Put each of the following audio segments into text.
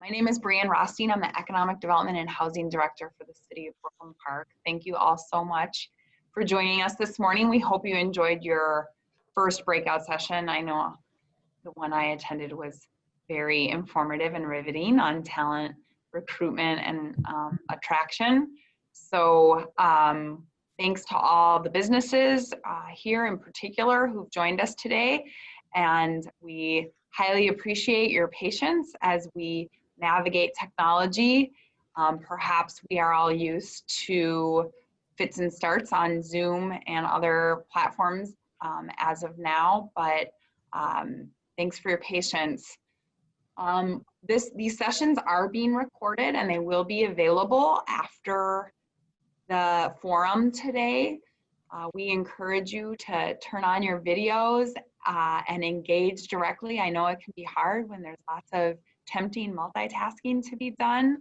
My name is Brianne Rothstein. I'm the Economic Development and Housing Director for the City of Brooklyn Park. Thank you all so much for joining us this morning. We hope you enjoyed your first breakout session. I know the one I attended was very informative and riveting on talent recruitment and attraction. So thanks to all the businesses here in particular who've joined us today. And we highly appreciate your patience as we navigate technology. Perhaps we are all used to fits and starts on Zoom and other platforms as of now, but thanks for your patience. These sessions are being recorded and they will be available after the forum today. We encourage you to turn on your videos and engage directly. I know it can be hard when there's lots of tempting multitasking to be done.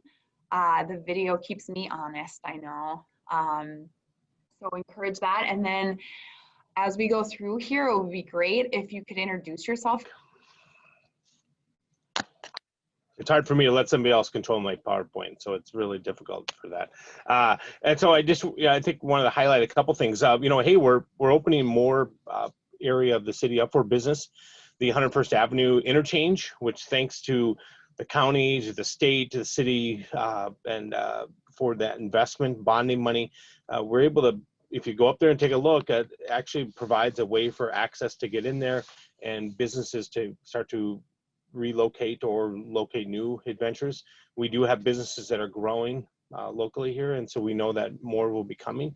The video keeps me honest, I know. So encourage that. And then as we go through here, it would be great if you could introduce yourself. It's hard for me to let somebody else control my PowerPoint, so it's really difficult for that. And so I think wanted to highlight a couple things. Hey, we're opening more area of the city up for business. The 101st Avenue interchange, which thanks to the county, to the state, to the city, and for that investment bonding money, we're able to, if you go up there and take a look, it actually provides a way for access to get in there and businesses to start to relocate or locate new adventures. We do have businesses that are growing locally here, and so we know that more will be coming.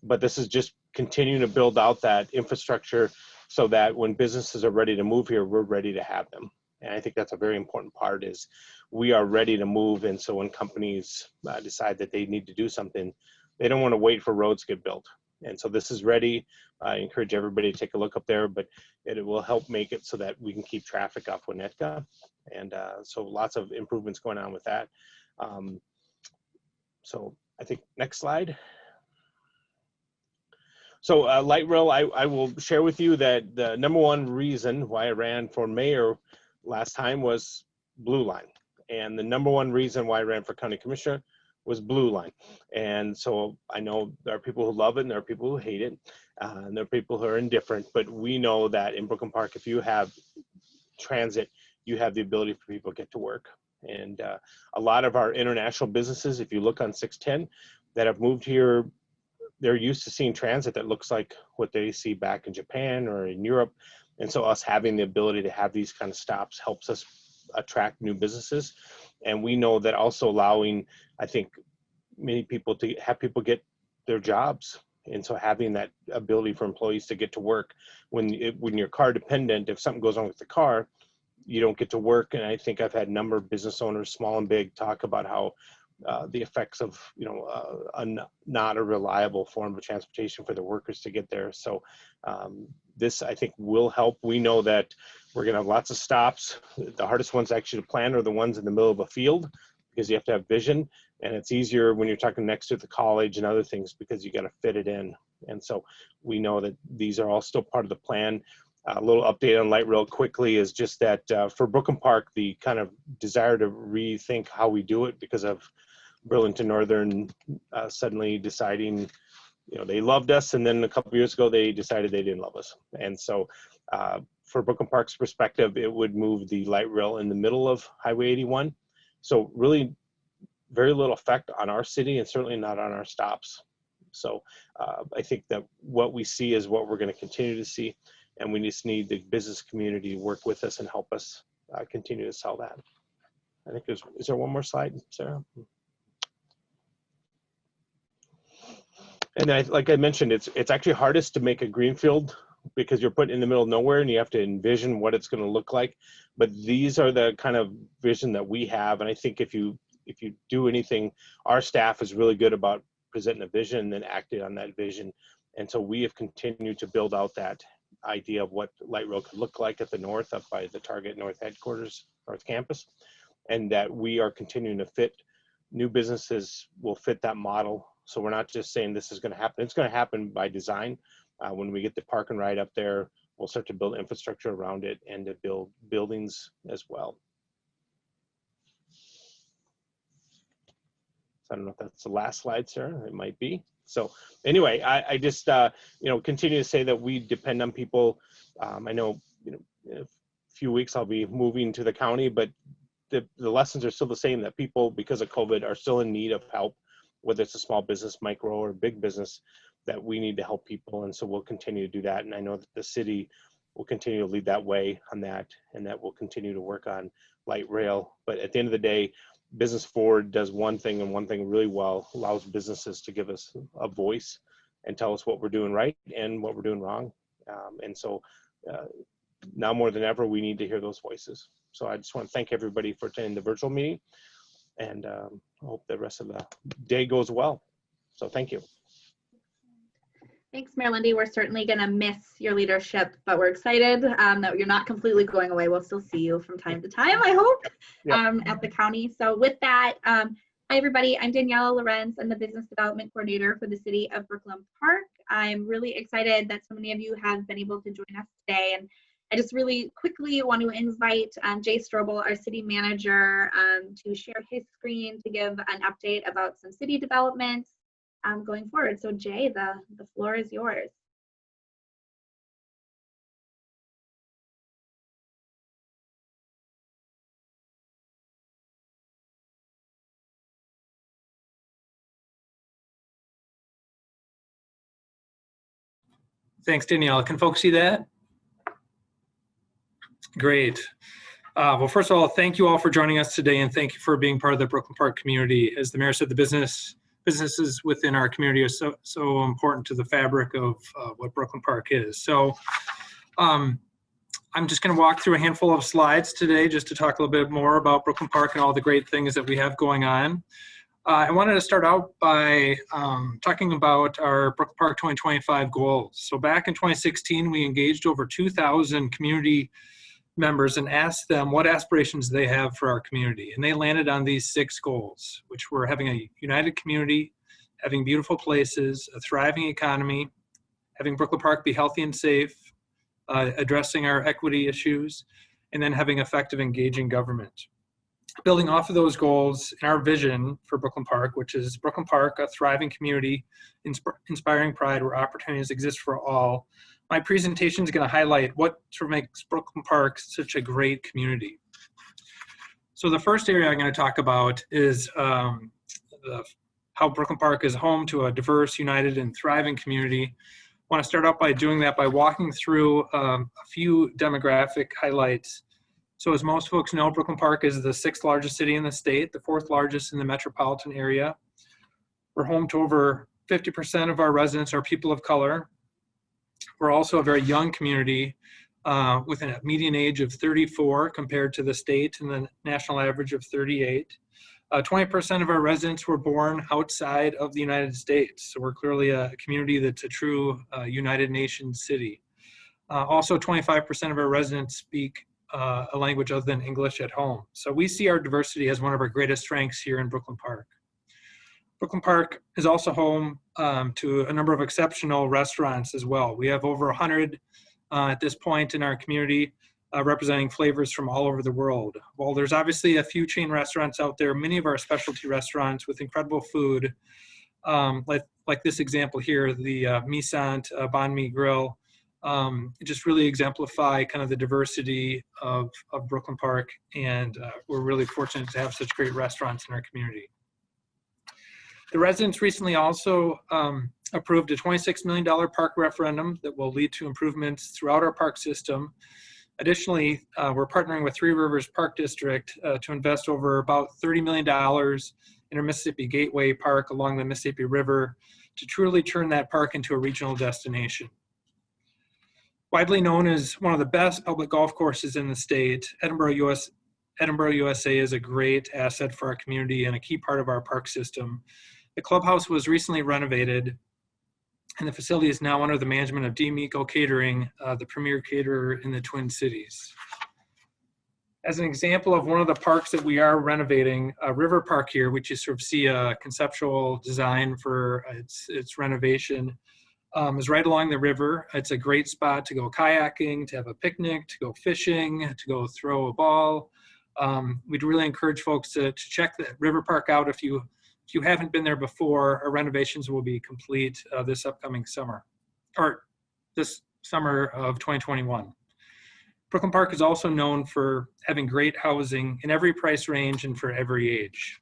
But this is just continuing to build out that infrastructure so that when businesses are ready to move here, we're ready to have them. And I think that's a very important part, is we are ready to move. And so when companies decide that they need to do something, they don't want to wait for roads to get built. And so this is ready. I encourage everybody to take a look up there, but it will help make it so that we can keep traffic off Winnetka. And so lots of improvements going on with that. So I think next slide. So light rail, I will share with you that the #1 reason why I ran for mayor last time was Blue Line. And the #1 reason why I ran for county commissioner was Blue Line. And so I know there are people who love it and there are people who hate it, and there are people who are indifferent, but we know that in Brooklyn Park, if you have transit, you have the ability for people to get to work. And a lot of our international businesses, if you look on 610, that have moved here, they're used to seeing transit that looks like what they see back in Japan or in Europe. And so us having the ability to have these kind of stops helps us attract new businesses. And we know that also allowing, I think, many people to have people get their jobs. And so having that ability for employees to get to work when you're car dependent, if something goes wrong with the car, you don't get to work. And I think I've had a number of business owners, small and big, talk about how the effects of not a reliable form of transportation for the workers to get there. So this, I think, will help. We know that we're going to have lots of stops. The hardest ones actually to plan are the ones in the middle of a field, because you have to have vision, and it's easier when you're talking next to the college and other things because you got to fit it in. And so we know that these are all still part of the plan. A little update on light rail quickly is just that for Brooklyn Park, the kind of desire to rethink how we do it because of Burlington Northern suddenly deciding, they loved us, and then a couple of years ago they decided they didn't love us. And so for Brooklyn Park's perspective, it would move the light rail in the middle of Highway 81. So really very little effect on our city and certainly not on our stops. So I think that what we see is what we're going to continue to see, and we just need the business community to work with us and help us continue to sell that. I think is there one more slide, Sarah? And like I mentioned, it's actually hardest to make a greenfield because you're put in the middle of nowhere and you have to envision what it's going to look like. But these are the kind of vision that we have. And I think if you do anything, our staff is really good about presenting a vision and then acting on that vision. And so we have continued to build out that idea of what light rail could look like at the north, up by the Target North headquarters, North Campus, and that we are continuing to fit new businesses will fit that model. So we're not just saying this is going to happen. It's going to happen by design. When we get the park and ride up there, we'll start to build infrastructure around it and to build buildings as well. So I don't know if that's the last slide, Sarah. It might be. So anyway, I just, continue to say that we depend on people. I know, in a few weeks I'll be moving to the county, but the lessons are still the same, that people, because of COVID, are still in need of help, whether it's a small business, micro, or big business, that we need to help people. And so we'll continue to do that. And I know that the city will continue to lead that way on that, and that we'll continue to work on light rail. But at the end of the day, Business Forward does one thing, and one thing really well, allows businesses to give us a voice and tell us what we're doing right and what we're doing wrong. And so now more than ever, we need to hear those voices. So I just want to thank everybody for attending the virtual meeting, and I hope the rest of the day goes well. So thank you. Thanks, Mayor Lundy. We're certainly going to miss your leadership, but we're excited that you're not completely going away. We'll still see you from time to time, I hope, at the county. So with that, hi, everybody. I'm Daniela Lorenz. I'm the Business Development Coordinator for the City of Brooklyn Park. I'm really excited that so many of you have been able to join us today. And I just really quickly want to invite Jay Strobel, our City Manager, to share his screen to give an update about some city developments going forward. So Jay, the floor is yours. Thanks, Danielle. Can folks see that? Great. Well, first of all, thank you all for joining us today, and thank you for being part of the Brooklyn Park community. As the mayor said, the businesses within our community are so important to the fabric of what Brooklyn Park is. So I'm just going to walk through a handful of slides today just to talk a little bit more about Brooklyn Park and all the great things that we have going on. I wanted to start out by talking about our Brooklyn Park 2025 goals. So back in 2016, we engaged over 2,000 community members and asked them what aspirations they have for our community. And they landed on these 6 goals, which were having a united community, having beautiful places, a thriving economy, having Brooklyn Park be healthy and safe, addressing our equity issues, and then having effective, engaging government. Building off of those goals and our vision for Brooklyn Park, which is Brooklyn Park, a thriving community, inspiring pride where opportunities exist for all, my presentation is going to highlight what sort of makes Brooklyn Park such a great community. So the first area I'm going to talk about is how Brooklyn Park is home to a diverse, united, and thriving community. I want to start out by doing that by walking through a few demographic highlights. So as most folks know, Brooklyn Park is the 6th largest city in the state, the 4th largest in the metropolitan area. We're home to over 50% of our residents are people of color. We're also a very young community with a median age of 34 compared to the state and the national average of 38. 20% of our residents were born outside of the United States. So we're clearly a community that's a true United Nations city. Also, 25% of our residents speak a language other than English at home. So we see our diversity as one of our greatest strengths here in Brooklyn Park. Brooklyn Park is also home to a number of exceptional restaurants as well. We have over 100 at this point in our community representing flavors from all over the world. While there's obviously a few chain restaurants out there, many of our specialty restaurants with incredible food, like this example here, the Misant Banh Mi Grill, just really exemplify kind of the diversity of Brooklyn Park, and we're really fortunate to have such great restaurants in our community. The residents recently also approved a $26 million park referendum that will lead to improvements throughout our park system. Additionally, we're partnering with Three Rivers Park District to invest over about $30 million in our Mississippi Gateway Park along the Mississippi River to truly turn that park into a regional destination. Widely known as one of the best public golf courses in the state, Edinburgh, USA is a great asset for our community and a key part of our park system. The clubhouse was recently renovated, and the facility is now under the management of D'Amico Catering, the premier caterer in the Twin Cities. As an example of one of the parks that we are renovating, River Park here, which you sort of see a conceptual design for its renovation, is right along the river. It's a great spot to go kayaking, to have a picnic, to go fishing, to go throw a ball. We'd really encourage folks to check the River Park out if you If you haven't been there before, our renovations will be complete this upcoming summer, or this summer of 2021. Brooklyn Park is also known for having great housing in every price range and for every age.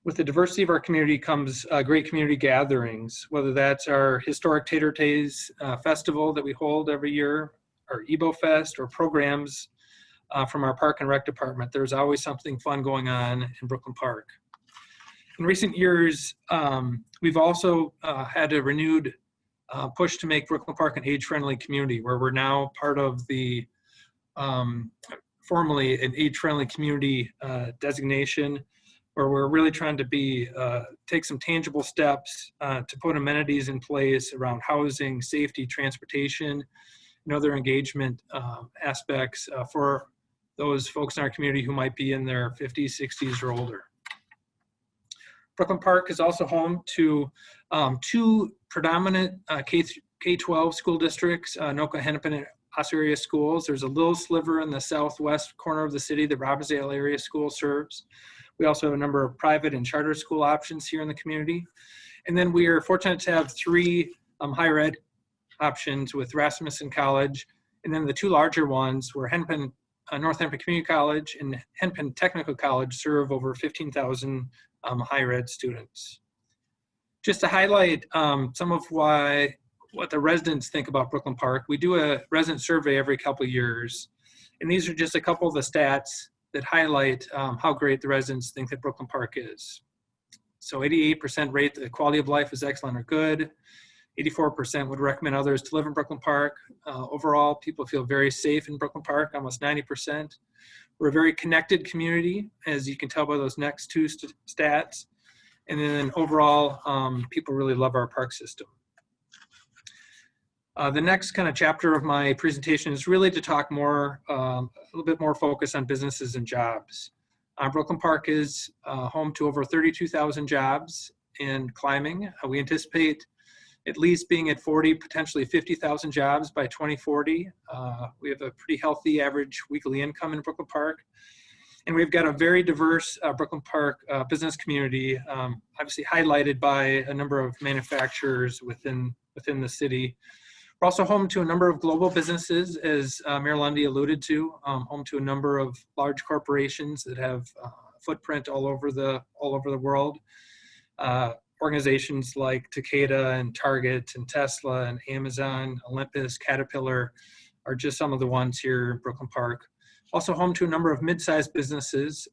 With the diversity of our community comes great community gatherings, whether that's our historic Tater Tays festival that we hold every year, our Ebo Fest, or programs from our Park and Rec department. There's always something fun going on in Brooklyn Park. In recent years, we've also had a renewed push to make Brooklyn Park an age-friendly community, where we're now part of the formally an age-friendly community designation, where we're really trying to take some tangible steps to put amenities in place around housing, safety, transportation, and other engagement aspects for those folks in our community who might be in their 50s, 60s, or older. Brooklyn Park is also home to two predominant K-12 school districts, Anoka, Hennepin, and Osseo area schools. There's a little sliver in the southwest corner of the city that Robbinsdale area school serves. We also have a number of private and charter school options here in the community. And then we are fortunate to have three higher ed options with Rasmussen College. And then the two larger ones were North Hennepin Community College and Hennepin Technical College serve over 15,000 higher ed students. Just to highlight some of what the residents think about Brooklyn Park, we do a resident survey every couple of years. And these are just a couple of the stats that highlight how great the residents think that Brooklyn Park is. So 88% rate the quality of life is excellent or good. 84% would recommend others to live in Brooklyn Park. Overall, people feel very safe in Brooklyn Park, almost 90%. We're a very connected community, as you can tell by those next two stats. And then overall, people really love our park system. The next kind of chapter of my presentation is really to talk more, a little bit more focus on businesses and jobs. Brooklyn Park is home to over 32,000 jobs and climbing. We anticipate at least being at 40, potentially 50,000 jobs by 2040. We have a pretty healthy average weekly income in Brooklyn Park. And we've got a very diverse Brooklyn Park business community, obviously highlighted by a number of manufacturers within the city. We're also home to a number of global businesses, as Mayor Lundy alluded to, home to a number of large corporations that have footprint all over the world. Organizations like Takeda and Target and Tesla and Amazon, Olympus, Caterpillar are just some of the ones here in Brooklyn Park. Also home to a number of mid-sized businesses,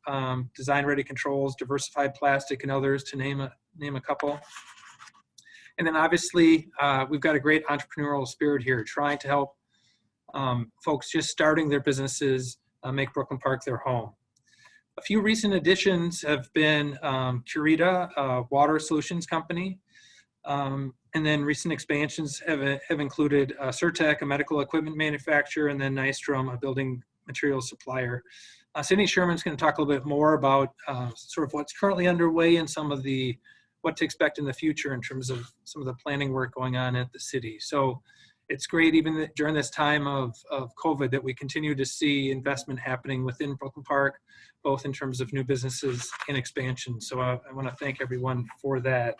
Design Ready Controls, Diversified Plastic, and others, to name a couple. And then obviously, we've got a great entrepreneurial spirit here, trying to help folks just starting their businesses make Brooklyn Park their home. A few recent additions have been Curita, a water solutions company, and then recent expansions have included Certec, a medical equipment manufacturer, and then Nystrom, a building materials supplier. Sydney Sherman's going to talk a little bit more about sort of what's currently underway and some of the what to expect in the future in terms of some of the planning work going on at the city. So it's great, even during this time of COVID, that we continue to see investment happening within Brooklyn Park, both in terms of new businesses and expansion. So I want to thank everyone for that.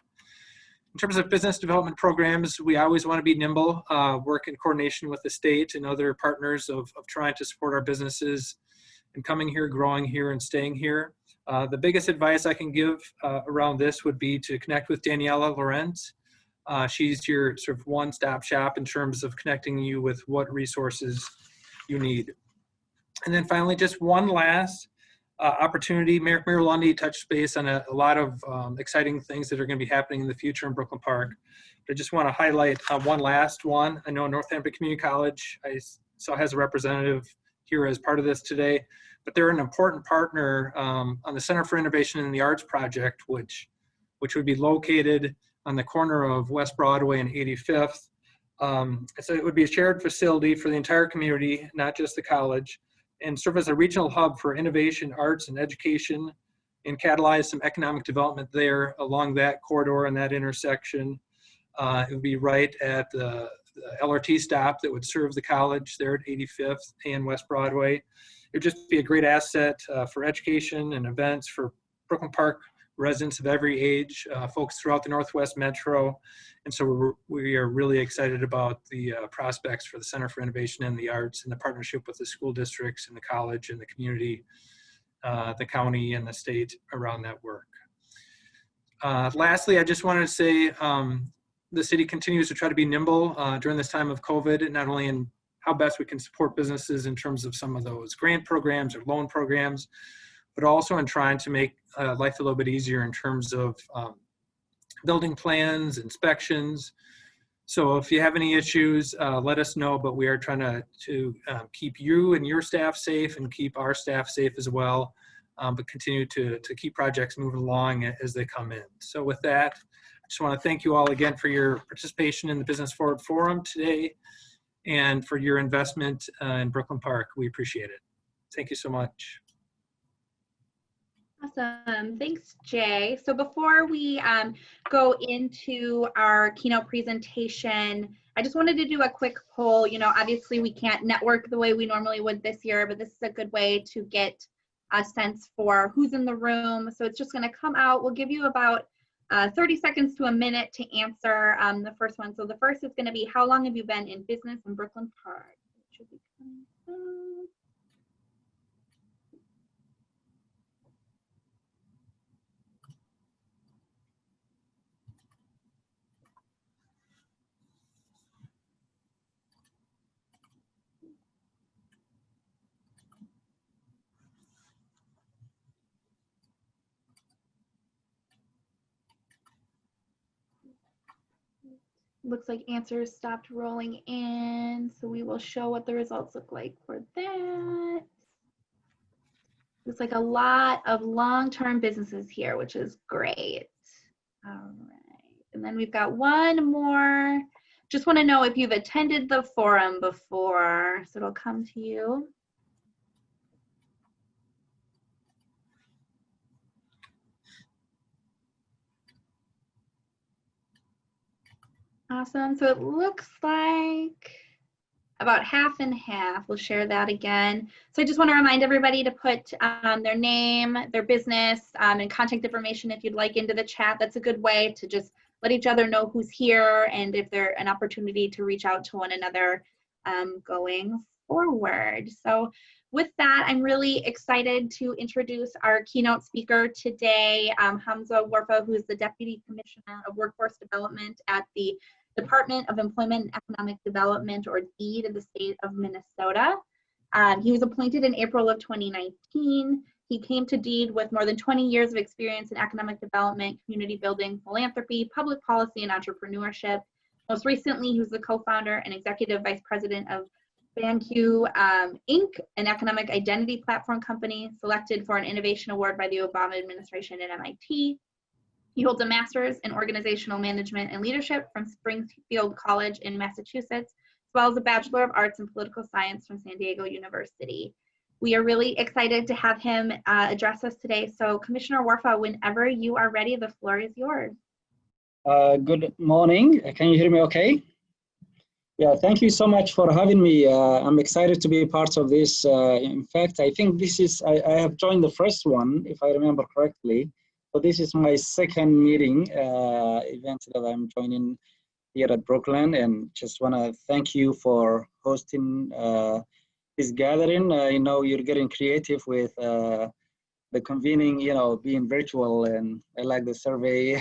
In terms of business development programs, we always want to be nimble, work in coordination with the state and other partners of trying to support our businesses and coming here, growing here, and staying here. The biggest advice I can give around this would be to connect with Daniela Lorenz. She's your sort of one-stop shop in terms of connecting you with what resources you need. And then finally, just one last opportunity. Mayor Lundy touched base on a lot of exciting things that are going to be happening in the future in Brooklyn Park. But I just want to highlight one last one. I know North Hennepin Community College, I saw has a representative here as part of this today, but they're an important partner on the Center for Innovation in the Arts project, which would be located on the corner of West Broadway and 85th. So it would be a shared facility for the entire community, not just the college, and serve as a regional hub for innovation, arts, and education, and catalyze some economic development there along that corridor and that intersection. It would be right at the LRT stop that would serve the college there at 85th and West Broadway. It would just be a great asset for education and events for Brooklyn Park residents of every age, folks throughout the Northwest Metro. And so we are really excited about the prospects for the Center for Innovation in the Arts and the partnership with the school districts and the college and the community, the county and the state around that work. Lastly, I just wanted to say the city continues to try to be nimble during this time of COVID, not only in how best we can support businesses in terms of some of those grant programs or loan programs, but also in trying to make life a little bit easier in terms of building plans, inspections. So if you have any issues, let us know, but we are trying to keep you and your staff safe and keep our staff safe as well, but continue to keep projects moving along as they come in. So with that, I just want to thank you all again for your participation in the Business Forward Forum today and for your investment in Brooklyn Park. We appreciate it. Thank you so much. Awesome. Thanks, Jay. So before we go into our keynote presentation, I just wanted to do a quick poll. You know, obviously we can't network the way we normally would this year, but this is a good way to get a sense for who's in the room. So it's just going to come out. We'll give you about 30 seconds to a minute to answer the first one. So the first is going to be, how long have you been in business in Brooklyn Park? It should be coming soon. Looks like answers stopped rolling in, so we will show what the results look like for that. Looks like a lot of long-term businesses here, which is great. All right, and then we've got one more. Just want to know if you've attended the forum before, so it'll come to you. Awesome. So it looks like about half and half. We'll share that again. So I just want to remind everybody to put their name, their business, and contact information if you'd like into the chat. That's a good way to just let each other know who's here and if there's an opportunity to reach out to one another going forward. So with that, I'm really excited to introduce our keynote speaker today, Hamza Warfa, who is the Deputy Commissioner of Workforce Development at the Department of Employment and Economic Development, or DEED, of the state of Minnesota. He was appointed in April of 2019. He came to DEED with more than 20 years of experience in economic development, community building, philanthropy, public policy, and entrepreneurship. Most recently, he was the co-founder and executive vice president of BanQ Inc., an economic identity platform company selected for an innovation award by the Obama administration at MIT. He holds a master's in organizational management and leadership from Springfield College in Massachusetts, as well as a Bachelor of Arts in Political Science from San Diego University. We are really excited to have him address us today. So Commissioner Warfa, whenever you are ready, the floor is yours. Good morning. Can you hear me okay? Yeah, thank you so much for having me. I'm excited to be a part of this. In fact, I think this is, I have joined the first one, if I remember correctly. So this is my second meeting event that I'm joining here at Brooklyn, and just want to thank you for hosting this gathering. I know you're getting creative with the convening, you know, being virtual, and I like the survey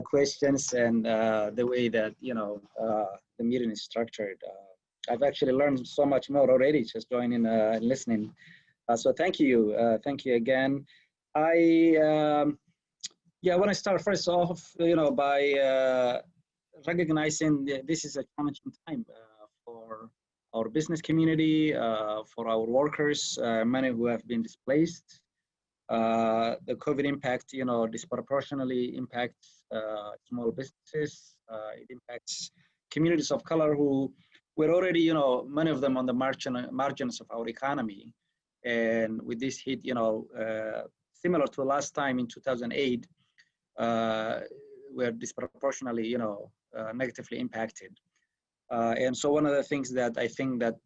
questions and the way that, you know, the meeting is structured. I've actually learned so much more already just joining and listening. So thank you again. I want to start first off, you know, by recognizing that this is a challenging time for our business community, for our workers, many who have been displaced. The COVID impact, you know, disproportionately impacts small businesses. It impacts communities of color who were already, you know, many of them on the margins of our economy. And with this hit, you know, similar to last time in 2008, we're disproportionately, you know, negatively impacted. And so one of the things that I think that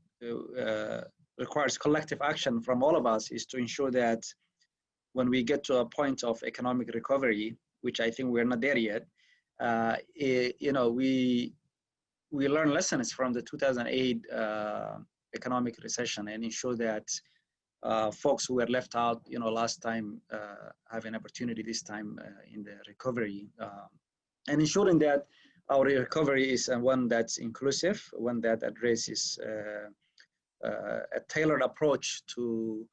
requires collective action from all of us is to ensure that when we get to a point of economic recovery, which I think we're not there yet, we learn lessons from the 2008 economic recession and ensure that folks who were left out, last time have an opportunity this time in the recovery, and ensuring that our recovery is one that's inclusive, one that addresses a tailored approach to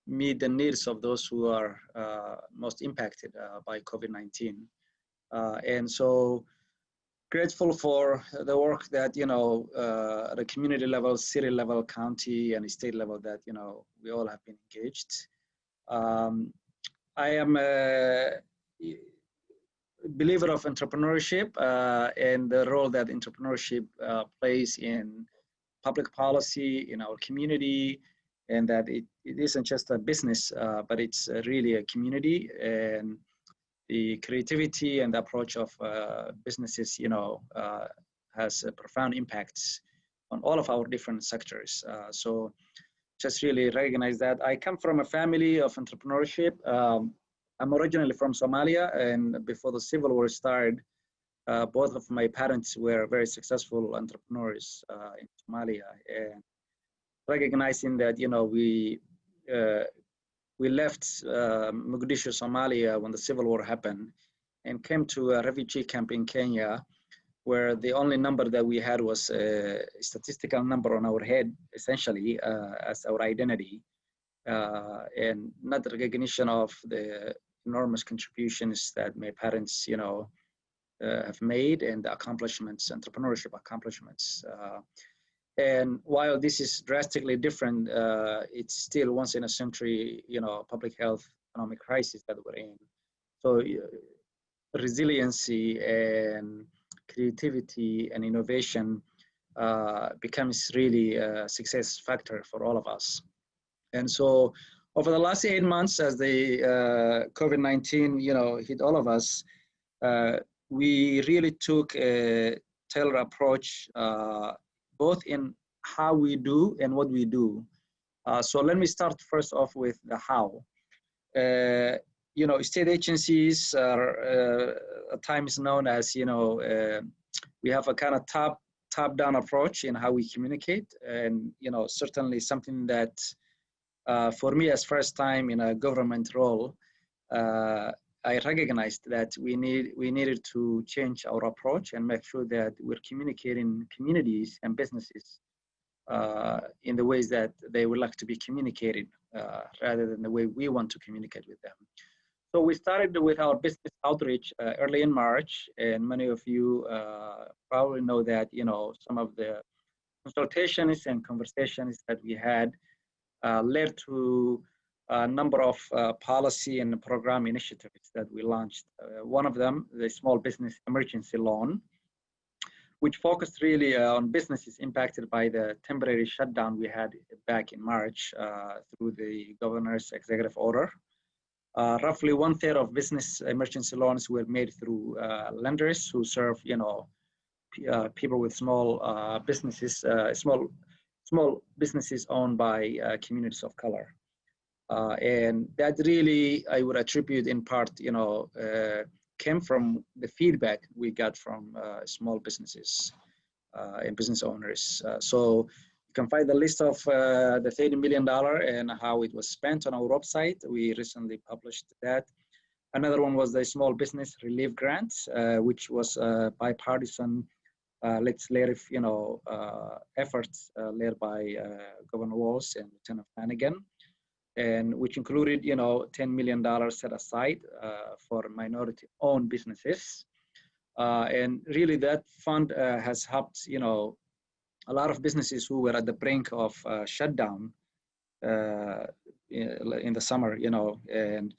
meet the needs of those who are most impacted by COVID-19. And so grateful for the work that, at the community level, city level, county, and state level that, we all have been engaged. I am a believer of entrepreneurship and the role that entrepreneurship plays in public policy in our community, and that it isn't just a business, but it's really a community, and the creativity and the approach of businesses, has a profound impacts on all of our different sectors. So just really recognize that. I come from a family of entrepreneurship. I'm originally from Somalia, and before the Civil War started, both of my parents were very successful entrepreneurs in Somalia, and recognizing that, we left Mogadishu, Somalia when the Civil War happened and came to a refugee camp in Kenya, where the only number that we had was a statistical number on our head, essentially, as our identity, and not the recognition of the enormous contributions that my parents, have made, and the accomplishments, entrepreneurship accomplishments. And while this is drastically different, it's still once in a century, public health, economic crisis that we're in. So resiliency and creativity and innovation becomes really a success factor for all of us. And so over the last 8 months, as the COVID-19, hit all of us, we really took a tailored approach, both in how we do and what we do. So let me start first off with the how. State agencies are at times known as, we have a kind of top-down approach in how we communicate, and certainly something that for me as first time in a government role, I recognized that we needed to change our approach and make sure that we're communicating communities and businesses in the ways that they would like to be communicated, rather than the way we want to communicate with them. So we started with our business outreach early in March, and many of you probably know that, some of the consultations and conversations that we had led to a number of policy and program initiatives that we launched. One of them, the Small Business Emergency Loan, which focused really on businesses impacted by the temporary shutdown we had back in March through the governor's executive order. Roughly 1/3 of business emergency loans were made through lenders who serve, people with small businesses, small businesses owned by communities of color. And that really, I would attribute in part, came from the feedback we got from small businesses and business owners. So you can find the list of the $30 million and how it was spent on our website. We recently published that. Another one was the Small Business Relief Grants, which was bipartisan legislative, efforts led by Governor Walz and Lieutenant Flanagan, and which included, $10 million set aside for minority-owned businesses. And really that fund has helped, a lot of businesses who were at the brink of shutdown in the summer, and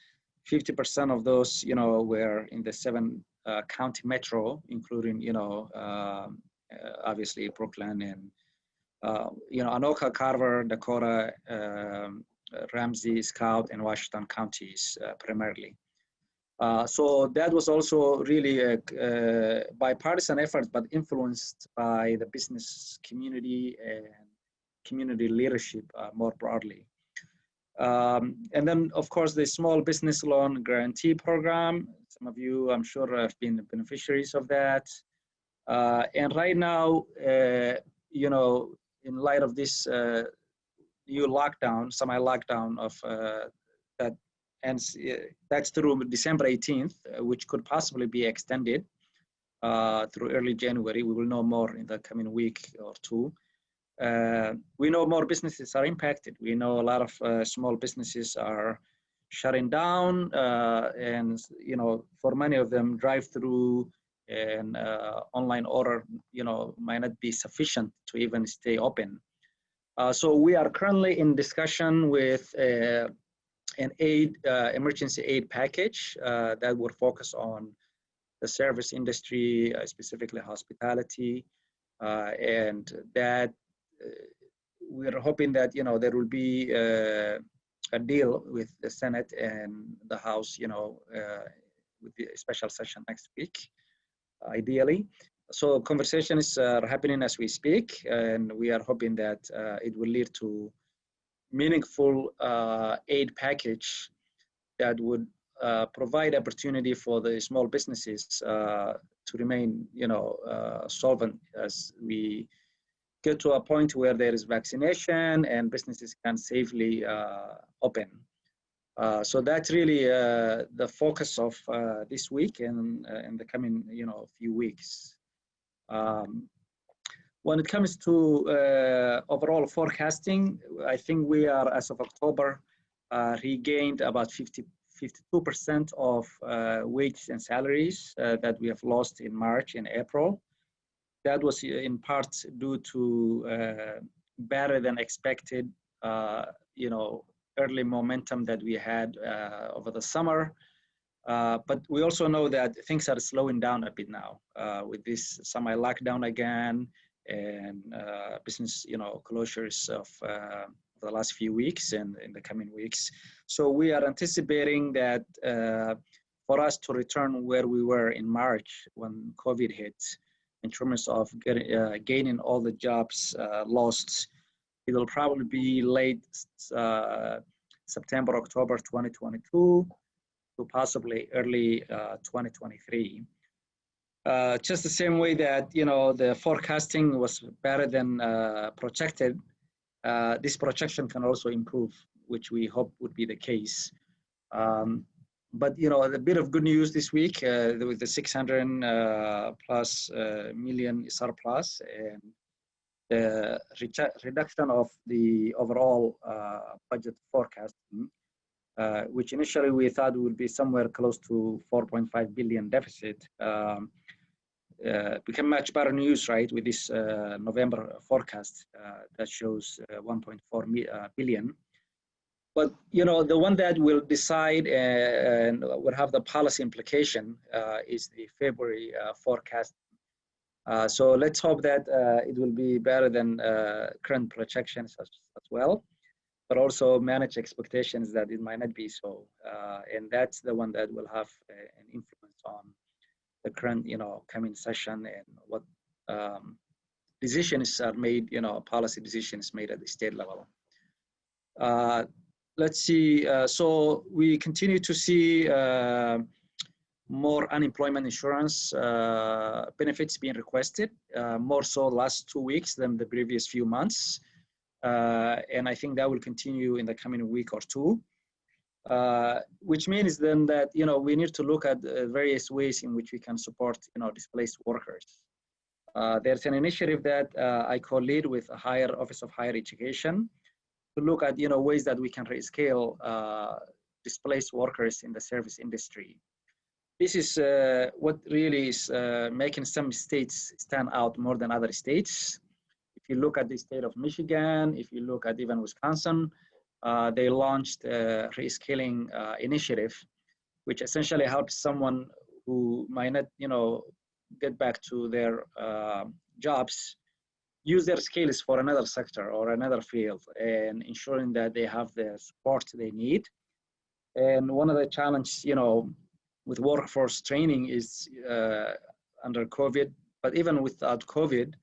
50% of those, were in the 7 county metro, including, obviously Brooklyn and, Anoka, Carver, Dakota, Ramsey, Scout, and Washington counties primarily. So that was also really a bipartisan effort, but influenced by the business community and community leadership more broadly. And then, of course, the Small Business Loan Guarantee Program. Some of you, I'm sure, have been beneficiaries of that. And right now, you know, in light of this new lockdown, semi-lockdown of that ends, that's through December 18th, which could possibly be extended through early January. We will know more in the coming week or two. We know more businesses are impacted. We know a lot of small businesses are shutting down, and you know, for many of them, drive-through and online order, you know, might not be sufficient to even stay open. So we are currently in discussion with an emergency aid package that will focus on the service industry, specifically hospitality, and that we're hoping that, you know, there will be a deal with the Senate and the House, you know, with the special session next week, ideally. So conversations are happening as we speak, and we are hoping that it will lead to meaningful aid package that would provide opportunity for the small businesses to remain, you know, solvent as we get to a point where there is vaccination and businesses can safely open. So that's really the focus of this week and in the coming, you know, few weeks. When it comes to overall forecasting, I think we are, as of October, regained about 52% of wages and salaries that we have lost in March and April. That was in part due to better than expected, you know, early momentum that we had over the summer. But we also know that things are slowing down a bit now with this semi-lockdown again and business, you know, closures of the last few weeks and in the coming weeks. So we are anticipating that for us to return where we were in March when COVID hit, in terms of gaining all the jobs lost, it will probably be late September, October 2022 to possibly early 2023. Just the same way that, you know, the forecasting was better than projected, this projection can also improve, which we hope would be the case. But, you know, a bit of good news this week with the 600 plus million surplus and the reduction of the overall budget forecasting, which initially we thought would be somewhere close to 4.5 billion deficit, became much better news, right, with this November forecast that shows 1.4 billion. But, you know, the one that will decide and will have the policy implication is the February forecast. So let's hope that it will be better than current projections as well, but also manage expectations that it might not be so. And that's the one that will have an influence on the current, you know, coming session and what decisions are made, you know, policy decisions made at the state level. Let's see, so we continue to see more unemployment insurance benefits being requested, more so last 2 weeks than the previous few months. And I think that will continue in the coming week or two, which means then that, you know, we need to look at various ways in which we can support, you know, displaced workers. There's an initiative that I co-lead with Office of Higher Education to look at, you know, ways that we can rescale displaced workers in the service industry. This is what really is making some states stand out more than other states. If you look at the state of Michigan, if you look at even Wisconsin, they launched a rescaling initiative, which essentially helps someone who might not, you know, get back to their jobs, use their skills for another sector or another field, and ensuring that they have the support they need. And one of the challenges, you know, with workforce training is under COVID, but even without COVID,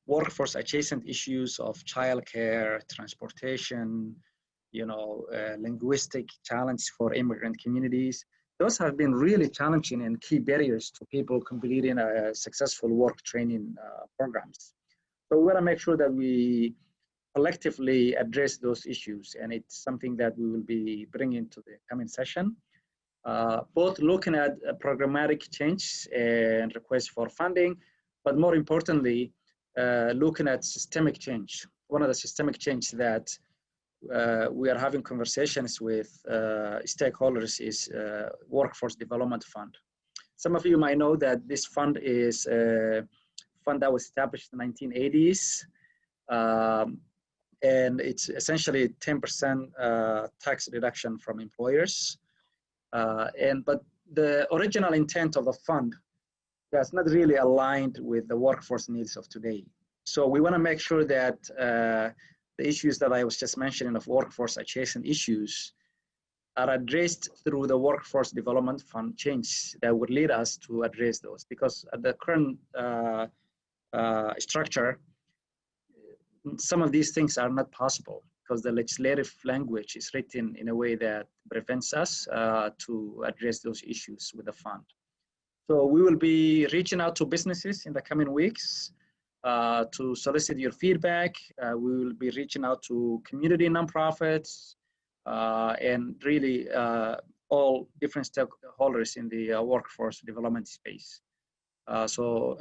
workforce adjacent issues of childcare, transportation, linguistic challenge for immigrant communities. Those have been really challenging and key barriers to people completing successful work training programs. So we want to make sure that we collectively address those issues, and it's something that we will be bringing to the coming session. Both looking at programmatic change and requests for funding, but more importantly, looking at systemic change. One of the systemic change that we are having conversations with stakeholders is Workforce Development Fund. Some of you might know that this fund is a fund that was established in the 1980s. And it's essentially 10% tax reduction from employers. But the original intent of the fund that's not really aligned with the workforce needs of today. So we want to make sure that the issues that I was just mentioning of workforce adjacent issues are addressed through the Workforce Development Fund change that would lead us to address those. Because at the current structure, some of these things are not possible because the legislative language is written in a way that prevents us to address those issues with the fund. So we will be reaching out to businesses in the coming weeks to solicit your feedback. We will be reaching out to community nonprofits and really all different stakeholders in the workforce development space. So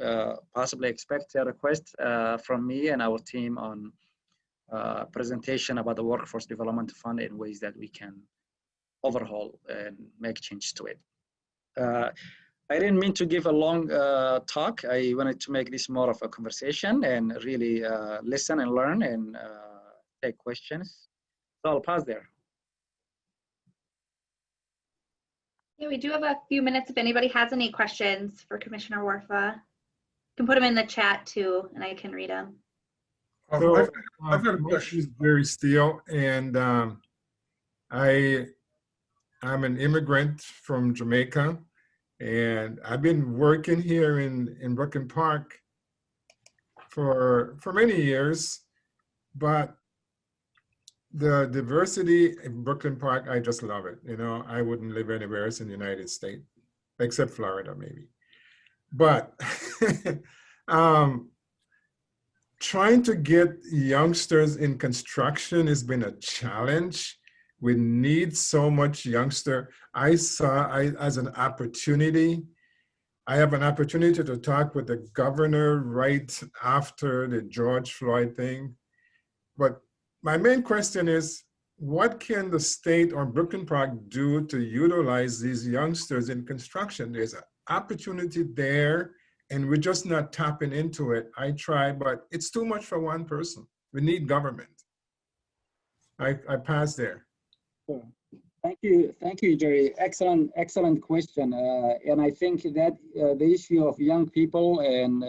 possibly expect a request from me and our team on presentation about the Workforce Development Fund in ways that we can overhaul and make changes to it. I didn't mean to give a long talk. I wanted to make this more of a conversation and really listen and learn and take questions. So I'll pause there. Yeah, we do have a few minutes if anybody has any questions for Commissioner Warfa. You can put them in the chat too, and I can read them. So I've got a question, Jerry Steele, and I'm an immigrant from Jamaica, and I've been working here in Brooklyn Park for many years, but the diversity in Brooklyn Park, I just love it. You know, I wouldn't live anywhere else in the United States, except Florida maybe. But trying to get youngsters in construction has been a challenge. We need so much youngster. I saw as an opportunity. I have an opportunity to talk with the governor right after the George Floyd thing. But my main question is, what can the state or Brooklyn Park do to utilize these youngsters in construction? There's an opportunity there, and we're just not tapping into it. I try, but it's too much for one person. We need government. I pass there. Sure. Thank you, Jerry. Excellent question. And I think that the issue of young people and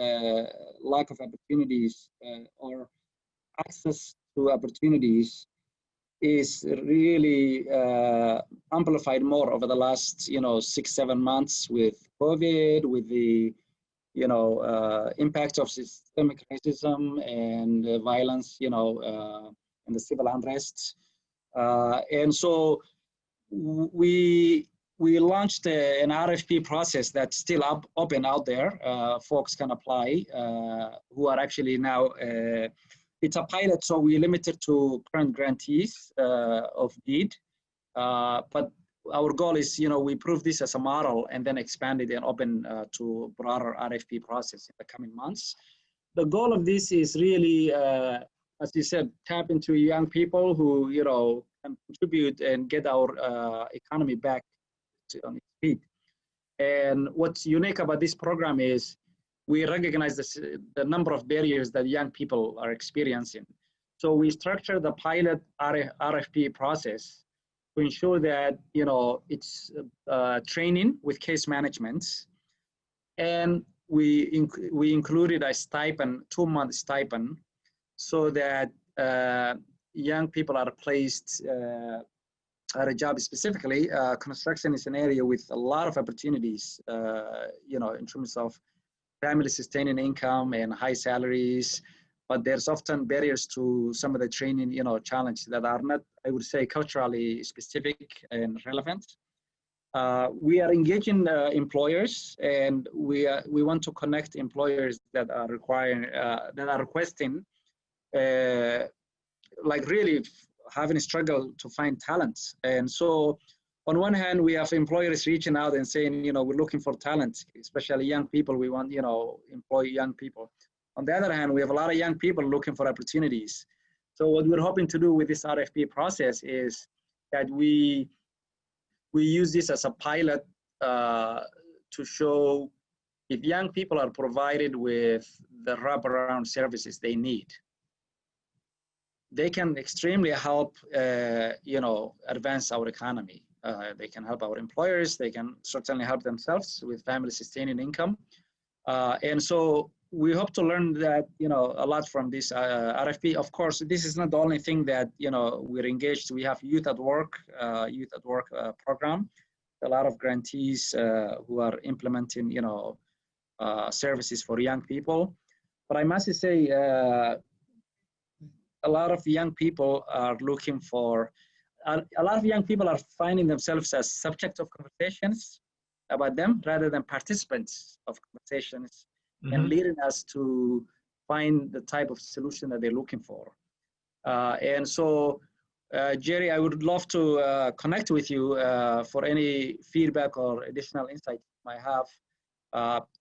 lack of opportunities or access to opportunities is really amplified more over the last 6-7 months with COVID, with the impact of systemic racism and violence, and the civil unrest. And so we launched an RFP process that's still open out there. Folks can apply who are actually now, it's a pilot, so we limited to current grantees of deed. But our goal is, we prove this as a model and then expand it and open to broader RFP process in the coming months. The goal of this is really, as you said, tap into young people who, can contribute and get our economy back on its feet. And what's unique about this program is we recognize the number of barriers that young people are experiencing. So we structure the pilot RFP process to ensure that, it's training with case management. And we included a stipend, 2-month stipend, so that young people are placed at a job specifically. Construction is an area with a lot of opportunities, in terms of family sustaining income and high salaries. but there's often barriers to some of the training, challenges that are not, I would say, culturally specific and relevant. We are engaging employers, and we want to connect employers that are requesting, like really having a struggle to find talent. And so on one hand, we have employers reaching out and saying, we're looking for talent, especially young people. We want, employ young people. On the other hand, we have a lot of young people looking for opportunities. So what we're hoping to do with this RFP process is that we use this as a pilot to show if young people are provided with the wraparound services they need, they can extremely help, advance our economy. They can help our employers. They can certainly help themselves with family sustaining income. And so we hope to learn that, a lot from this RFP. Of course, this is not the only thing that, we're engaged. We have Youth at Work program. A lot of grantees who are implementing, services for young people. But I must say, a lot of young people are looking for, a lot of young people are finding themselves as subject of conversations about them rather than participants of conversations, and leading us to find the type of solution that they're looking for. And so, Jerry, I would love to connect with you for any feedback or additional insight you might have.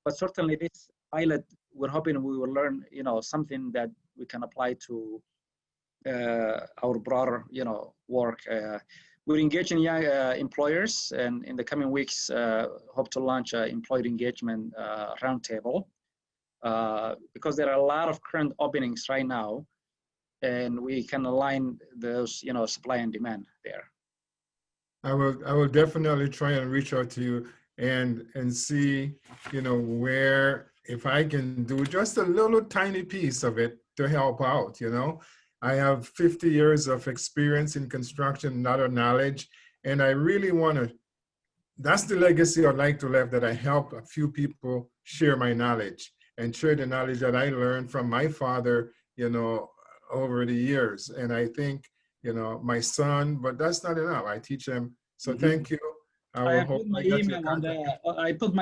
But certainly this pilot, we're hoping we will learn, something that we can apply to our broader, work. We're engaging young employers, and in the coming weeks, hope to launch an employee engagement roundtable because there are a lot of current openings right now, and we can align those, supply and demand there. I will definitely try and reach out to you and see, where, if I can do just a little tiny piece of it to help out, I have 50 years of experience in construction, a lot of knowledge, and I really want to, that's the legacy I'd like to leave, that I help a few people share my knowledge and share the knowledge that I learned from my father, over the years. And I think, my son, but that's not enough. I teach them. So thank you. I put my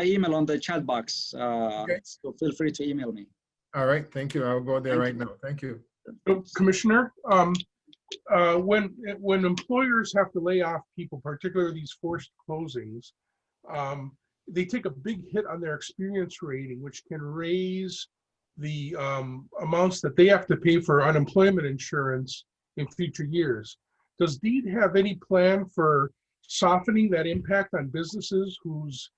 email on the chat box, okay. So feel free to email me. All right, thank you. I'll go there right now. Thank you. So, Commissioner, when employers have to lay off people, particularly these forced closings, they take a big hit on their experience rating, which can raise the amounts that they have to pay for unemployment insurance in future years. Does DEED have any plan for softening that impact on businesses whose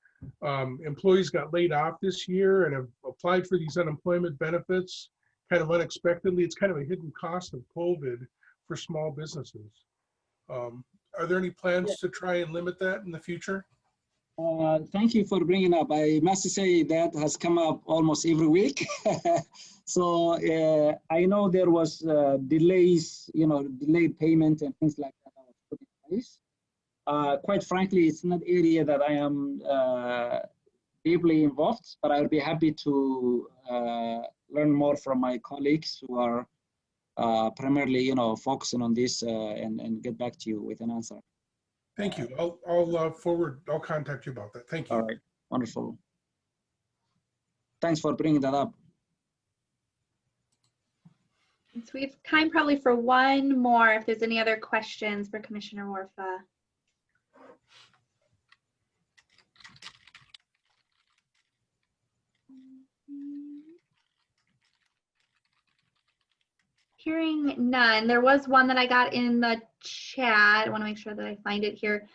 employees got laid off this year and have applied for these unemployment benefits kind of unexpectedly? It's kind of a hidden cost of COVID for small businesses. Are there any plans to try and limit that in the future? Thank you for bringing up. I must say that has come up almost every week. So I know there was delays, delayed payment and things like that was put in place. Quite frankly, it's not an area that I am deeply involved, but I'll be happy to learn more from my colleagues who are primarily, focusing on this and get back to you with an answer. Thank you. I'll contact you about that. Thank you. All right, wonderful. Thanks for bringing that up. So we have time probably for one more if there's any other questions for Commissioner Warfa. Hearing none. There was one that I got in the chat. I want to make sure that I find it here.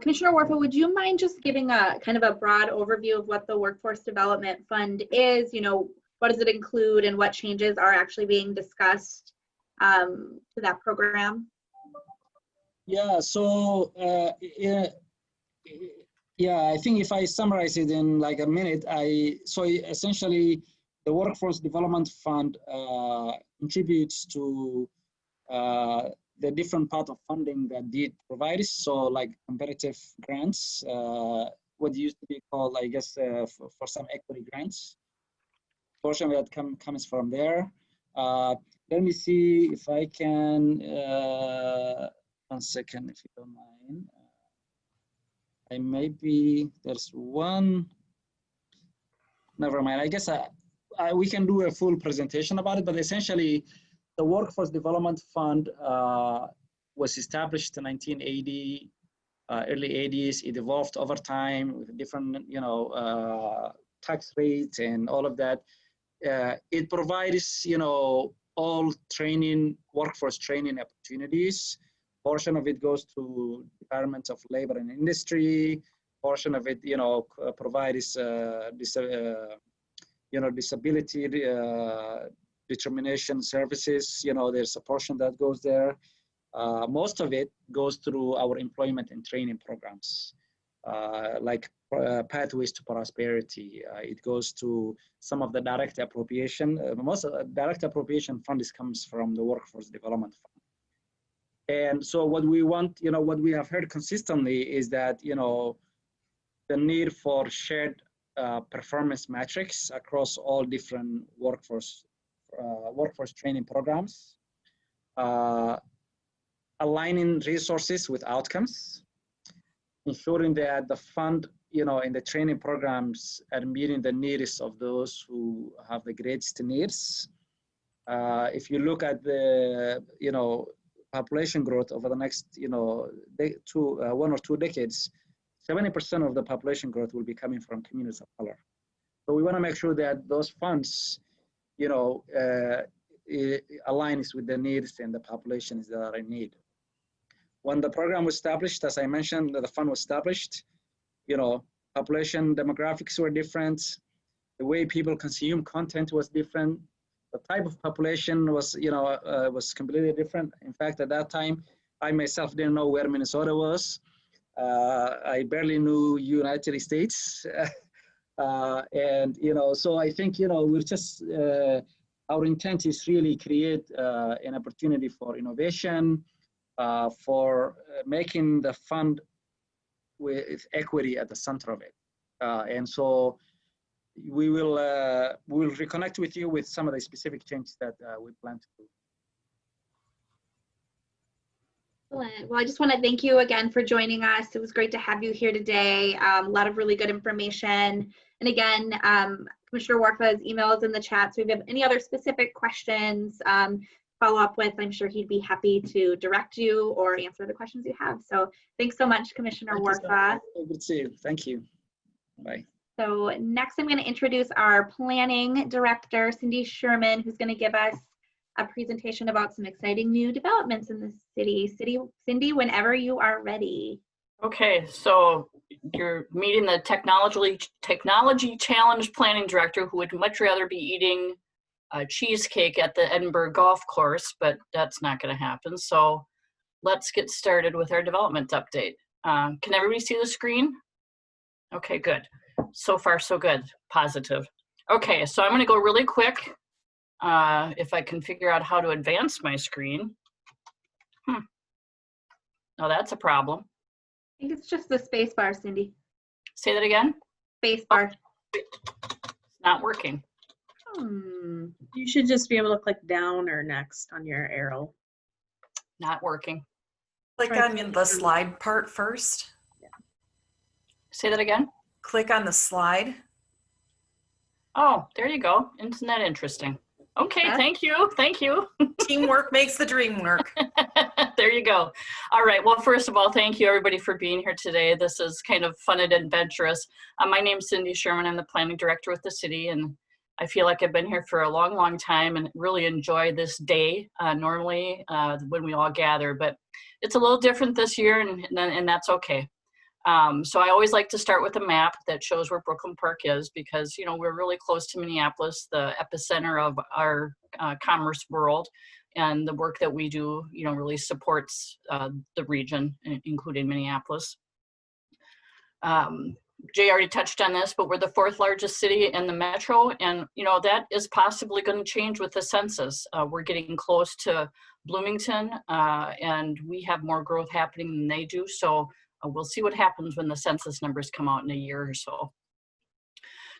Commissioner Warfa, would you mind just giving a kind of a broad overview of what the Workforce Development Fund is? What does it include and what changes are actually being discussed to that program? Yeah, so I think if I summarize it in like a minute, so essentially the Workforce Development Fund contributes to the different part of funding that DEED provides. So like competitive grants, what used to be called, I guess, for some equity grants. Portion of that comes from there. Let me see if I can, 1 second, if you don't mind. There's one, never mind. I guess we can do a full presentation about it, but essentially the Workforce Development Fund was established in 1980, early 80s. It evolved over time with different, tax rates and all of that. It provides, all training, workforce training opportunities. Portion of it goes to Department of Labor and Industry. Portion of it, provides disability determination services. There's a portion that goes there. Most of it goes through our employment and training programs, like Pathways to Prosperity. It goes to some of the direct appropriation. Most of the direct appropriation funds comes from the Workforce Development Fund. And so what we want, what we have heard consistently is that, the need for shared performance metrics across all different workforce training programs, aligning resources with outcomes, ensuring that the fund, in the training programs are meeting the needs of those who have the greatest needs. If you look at the, population growth over the next, 1 or 2 decades, 70% of the population growth will be coming from communities of color. So we want to make sure that those funds, aligns with the needs and the populations that are in need. When the program was established, as I mentioned, the fund was established, population demographics were different. The way people consume content was different. The type of population was, was completely different. In fact, at that time, I myself didn't know where Minnesota was. I barely knew United States. And, so I think, we're just, our intent is really create an opportunity for innovation, for making the fund with equity at the center of it. And so we will reconnect with you with some of the specific changes that we plan to do. Excellent. Well, I just want to thank you again for joining us. It was great to have you here today. A lot of really good information. And again, Commissioner Warfa's email is in the chat. So if you have any other specific questions, follow up with, I'm sure he'd be happy to direct you or answer the questions you have. So thanks so much, Commissioner Warfa. Good to see you. Thank you. Bye. So next I'm going to introduce our planning director, Cindy Sherman, who's going to give us a presentation about some exciting new developments in the city. Cindy, whenever you are ready. Okay, so you're meeting the technology challenge planning director, who would much rather be eating a cheesecake at the Edinburgh golf course, but that's not going to happen. So let's get started with our development update. Can everybody see the screen? Okay, good. So far, so good. Positive. Okay, so I'm going to go really quick. If I can figure out how to advance my screen. Oh, that's a problem. I think it's just the space bar, Cindy. Say that again? Space bar. It's not working. You should just be able to click down or next on your arrow. Not working. Click on the slide part first. Yeah. Say that again? Click on the slide. Oh, there you go. Isn't that interesting? Okay, Yeah. Thank you. Thank you. Teamwork makes the dream work. There you go. All right. Well, first of all, thank you everybody for being here today. This is kind of fun and adventurous. My name's Cindy Sherman. I'm the planning director with the city, and I feel like I've been here for a long, long time and really enjoy this day normally when we all gather, but it's a little different this year, and that's okay. So I always like to start with a map that shows where Brooklyn Park is, because, you know, we're really close to Minneapolis, the epicenter of our commerce world, and the work that we do, you know, really supports the region, including Minneapolis. Jay already touched on this, but we're the 4th largest city in the metro, and you know that is possibly going to change with the census. We're getting close to Bloomington, and we have more growth happening than they do, so we'll see what happens when the census numbers come out in a year or so.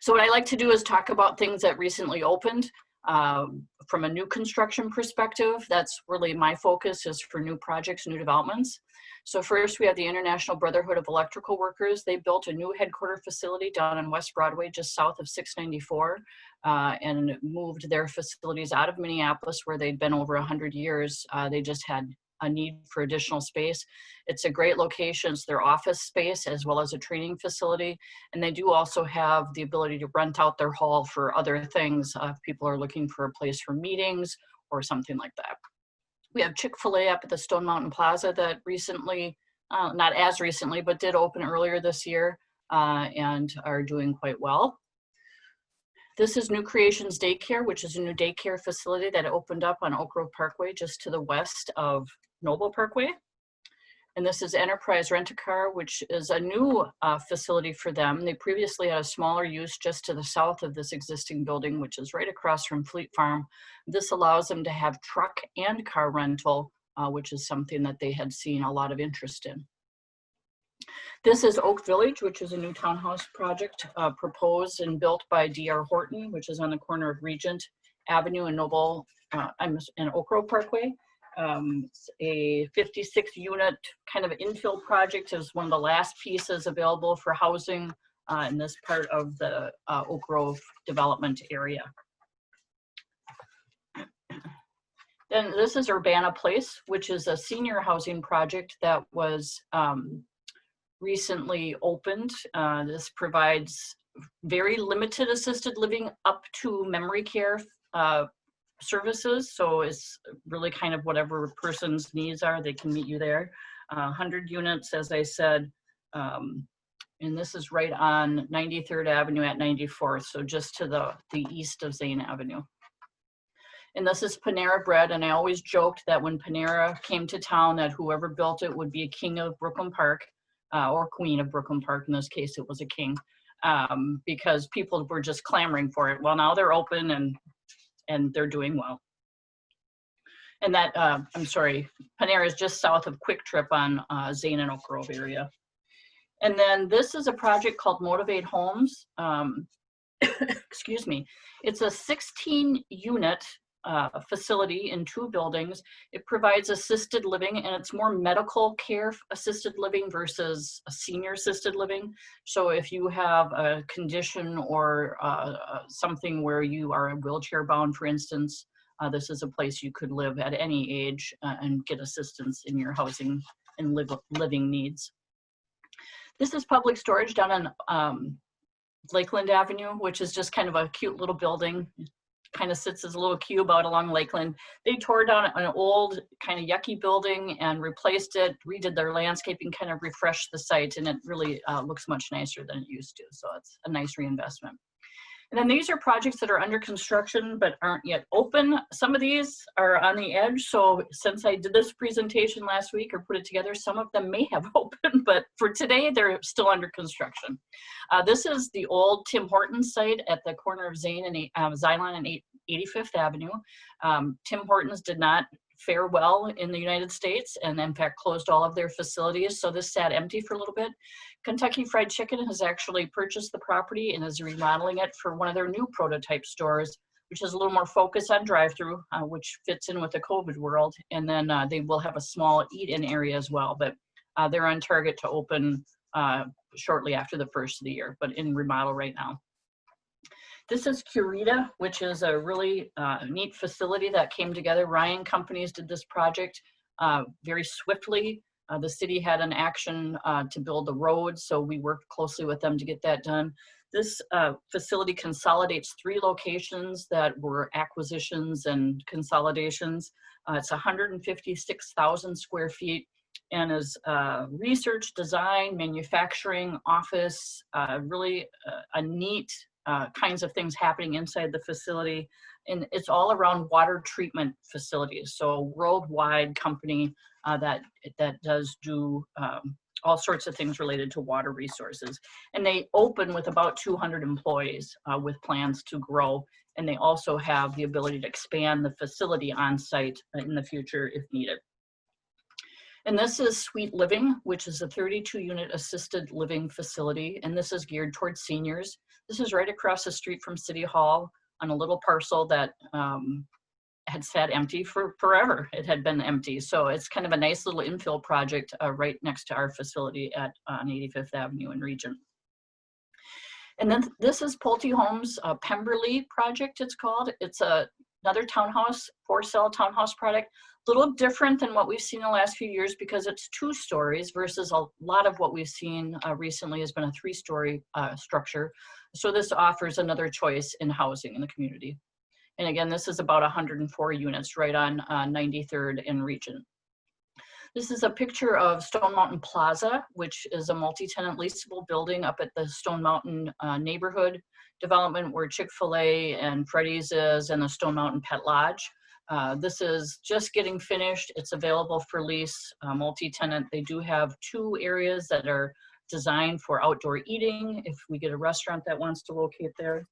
So what I like to do is talk about things that recently opened. From a new construction perspective, that's really my focus is for new projects, new developments. So first we have the International Brotherhood of Electrical Workers. They built a new headquarter facility down on West Broadway, just south of 694, and moved their facilities out of Minneapolis where they'd been over 100 years. They just had a need for additional space. It's a great location. It's their office space as well as a training facility. And they do also have the ability to rent out their hall for other things if people are looking for a place for meetings or something like that. We have Chick-fil-A up at the Stone Mountain Plaza that recently, not as recently, but did open earlier this year and are doing quite well. This is New Creations Daycare, which is a new daycare facility that opened up on Oak Grove Parkway, just to the west of Noble Parkway. And this is Enterprise Rent-A-Car, which is a new facility for them. They previously had a smaller use just to the south of this existing building, which is right across from Fleet Farm. This allows them to have truck and car rental, which is something that they had seen a lot of interest in. This is Oak Village, which is a new townhouse project proposed and built by D.R. Horton, which is on the corner of Regent Avenue and Noble and Oak Grove Parkway. It's a 56 unit kind of infill project. Is one of the last pieces available for housing in this part of the Oak Grove development area. Then this is Urbana Place, which is a senior housing project that was recently opened. This provides very limited assisted living up to memory care services. So it's really kind of whatever person's needs are, they can meet you there. 100 units, as I said, and this is right on 93rd Avenue at 94th, so just to the east of Zane Avenue. And this is Panera Bread, and I always joked that when Panera came to town that whoever built it would be a king of Brooklyn Park, or queen of Brooklyn Park. In this case, it was a king, because people were just clamoring for it. Well, now they're open and they're doing well. And that, I'm sorry, Panera is just south of Quick Trip on Zane and Oak Grove area. And then this is a project called Motivate Homes. Excuse me. It's a 16 unit facility in 2 buildings. It provides assisted living, and it's more medical care assisted living versus a senior assisted living. So if you have a condition or something where you are wheelchair bound, for instance, this is a place you could live at any age and get assistance in your housing and living needs. This is public storage down on Lakeland Avenue, which is just kind of a cute little building. Kind of sits as a little cube out along Lakeland. They tore down an old kind of yucky building and replaced it, redid their landscaping, kind of refreshed the site, and it really looks much nicer than it used to. So it's a nice reinvestment. And then these are projects that are under construction but aren't yet open. Some of these are on the edge. So since I did this presentation last week or put it together, some of them may have opened, but for today, they're still under construction. This is the old Tim Hortons site at the corner of Zane and Xylon and 85th Avenue. Tim Hortons did not fare well in the United States and in fact closed all of their facilities. So this sat empty for a little bit. Kentucky Fried Chicken has actually purchased the property and is remodeling it for one of their new prototype stores, which is a little more focused on drive-through, which fits in with the COVID world. And then they will have a small eat-in area as well, but they're on target to open shortly after the first of the year, but in remodel right now. This is Curita, which is a really neat facility that came together. Ryan Companies did this project very swiftly. The city had an action to build the road, so we worked closely with them to get that done. This facility consolidates 3 locations that were acquisitions and consolidations. It's 156,000 square feet and is research, design, manufacturing, office, really a neat kinds of things happening inside the facility. And it's all around water treatment facilities. So worldwide company that does do all sorts of things related to water resources. And they open with about 200 employees with plans to grow. And they also have the ability to expand the facility on site in the future if needed. And this is Sweet Living, which is a 32 unit assisted living facility. And this is geared towards seniors. This is right across the street from City Hall. on a little parcel that had sat empty for forever. It had been empty. So it's kind of a nice little infill project right next to our facility on 85th Avenue in Regent. And then this is Pulte Homes Pemberley project, it's called. It's another townhouse, for-sale townhouse product. A little different than what we've seen in the last few years because it's 2 stories versus a lot of what we've seen recently has been a 3-story structure. So this offers another choice in housing in the community. And again, this is about 104 units right on 93rd and Regent. This is a picture of Stone Mountain Plaza, which is a multi-tenant leasable building up at the Stone Mountain neighborhood development where Chick-fil-A and Freddy's is and the Stone Mountain Pet Lodge. This is just getting finished. It's available for lease, multi-tenant. They do have 2 areas that are designed for outdoor eating if we get a restaurant that wants to locate there.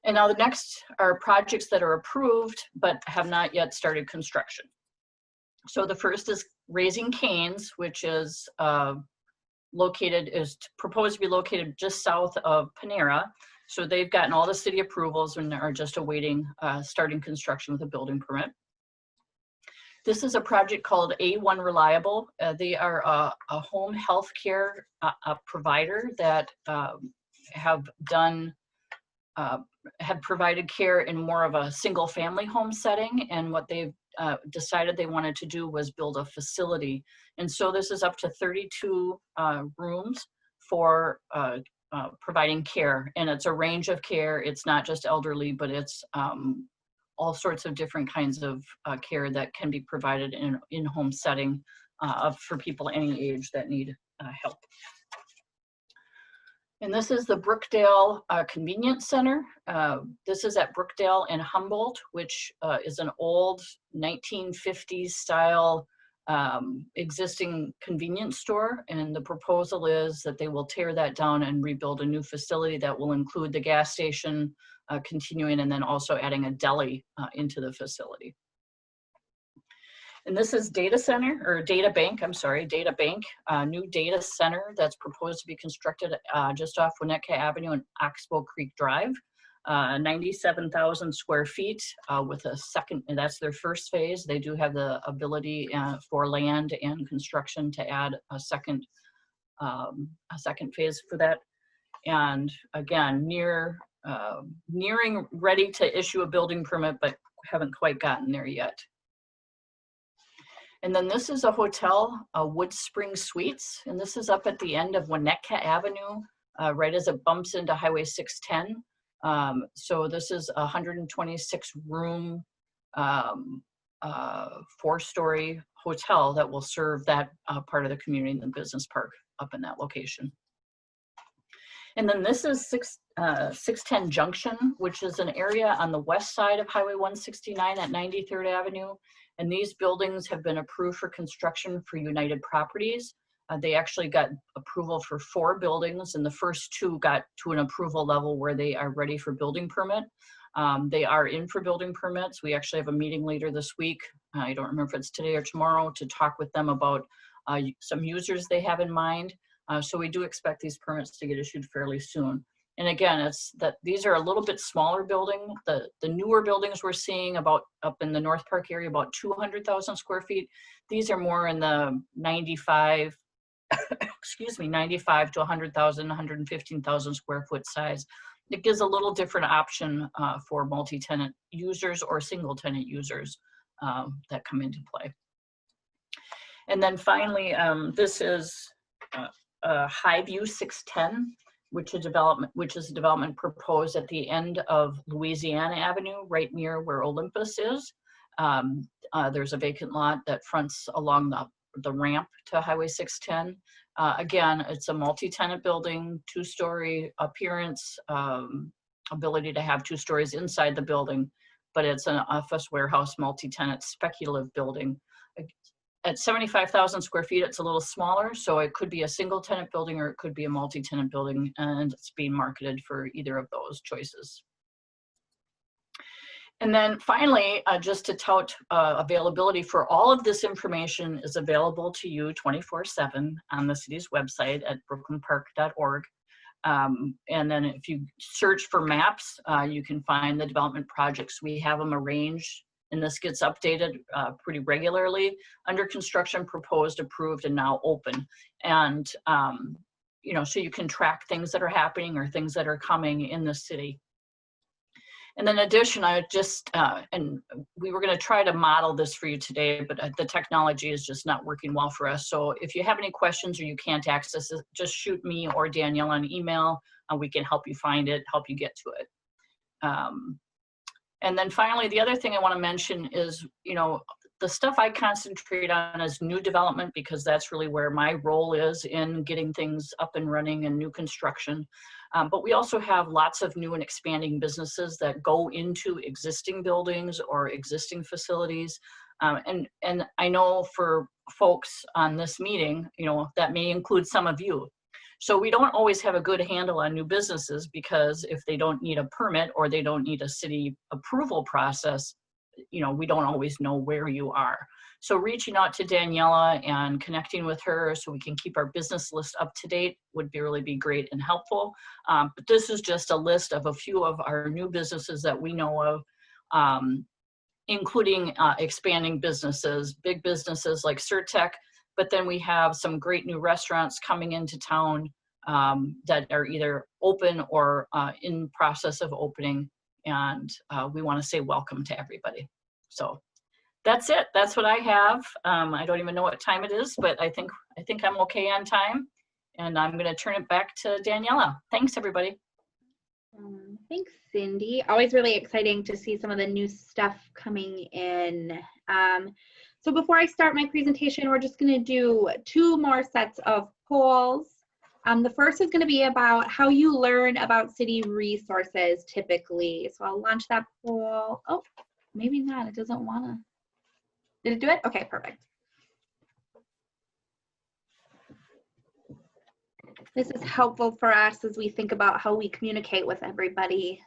And now the next are projects that are approved but have not yet started construction. So the first is Raising Cane's, which is proposed to be located just south of Panera. So they've gotten all the city approvals and are just awaiting starting construction with a building permit. This is a project called A1 Reliable. They are a home health care provider that have provided care in more of a single family home setting, and what they've decided they wanted to do was build a facility. And so this is up to 32 rooms for providing care, and it's a range of care. It's not just elderly, but it's all sorts of different kinds of care that can be provided in in-home setting for people any age that need help. And this is the Brookdale Convenience Center. This is at Brookdale and Humboldt, which is an old 1950s style existing convenience store. And the proposal is that they will tear that down and rebuild a new facility that will include the gas station continuing, and then also adding a deli into the facility. And this is Data Bank, new data center that's proposed to be constructed just off Winnetka Avenue and Oxbow Creek Drive. 97,000 square feet with a second, and that's their first phase. They do have the ability for land and construction to add a second phase for that. And again, nearing ready to issue a building permit, but haven't quite gotten there yet. And then this is a hotel, Wood Spring Suites, and this is up at the end of Winnetka Avenue, right as it bumps into Highway 610. So this is a 126-room, 4-story hotel that will serve that part of the community in the business park up in that location. And then this is 610 Junction, which is an area on the west side of Highway 169 at 93rd Avenue. And these buildings have been approved for construction for United Properties. They actually got approval for 4 buildings, and the first 2 got to an approval level where they are ready for building permit. They are in for building permits. We actually have a meeting later this week. I don't remember if it's today or tomorrow, to talk with them about some users they have in mind. So we do expect these permits to get issued fairly soon. And again, it's that these are a little bit smaller building. The newer buildings we're seeing up in the North Park area, about 200,000 square feet. These are more in the 95 to 100,000, 115,000 square foot size. It gives a little different option for multi-tenant users or single tenant users that come into play. And then finally, this is Highview 610. Which is a development proposed at the end of Louisiana Avenue, right near where Olympus is. There's a vacant lot that fronts along the ramp to Highway 610. Again, it's a multi-tenant building, 2-story appearance, ability to have 2 stories inside the building, but it's an office warehouse multi-tenant speculative building. At 75,000 square feet, it's a little smaller, so it could be a single tenant building or it could be a multi-tenant building, and it's being marketed for either of those choices. And then finally, just to tout availability for all of this information is available to you 24/7 on the city's website at brooklynpark.org. And then if you search for maps, you can find the development projects. We have them arranged, and this gets updated pretty regularly: under construction, proposed, approved, and now open. And you know, so you can track things that are happening or things that are coming in the city. And then in addition, I just, and we were going to try to model this for you today, but the technology is just not working well for us. So if you have any questions or you can't access it, just shoot me or Danielle an email, and we can help you find it, help you get to it. And then finally, the other thing I want to mention is, you know, the stuff I concentrate on is new development, because that's really where my role is in getting things up and running and new construction. But we also have lots of new and expanding businesses that go into existing buildings or existing facilities. And I know for folks on this meeting, you know, that may include some of you. So we don't always have a good handle on new businesses, because if they don't need a permit or they don't need a city approval process, you know, we don't always know where you are. So reaching out to Daniela and connecting with her so we can keep our business list up to date would really be great and helpful. But this is just a list of a few of our new businesses that we know of, including expanding businesses, big businesses like Surtech, but then we have some great new restaurants coming into town that are either open or in process of opening. And we want to say welcome to everybody. So that's it. That's what I have. I don't even know what time it is, but I think I'm okay on time. And I'm going to turn it back to Daniela. Thanks, everybody. Thanks, Cindy. Always really exciting to see some of the new stuff coming in. So before I start my presentation, we're just going to do 2 more sets of polls. The first is going to be about how you learn about city resources typically. So I'll launch that poll. Oh, maybe not. It doesn't want to. Did it do it? Okay, perfect. This is helpful for us as we think about how we communicate with everybody.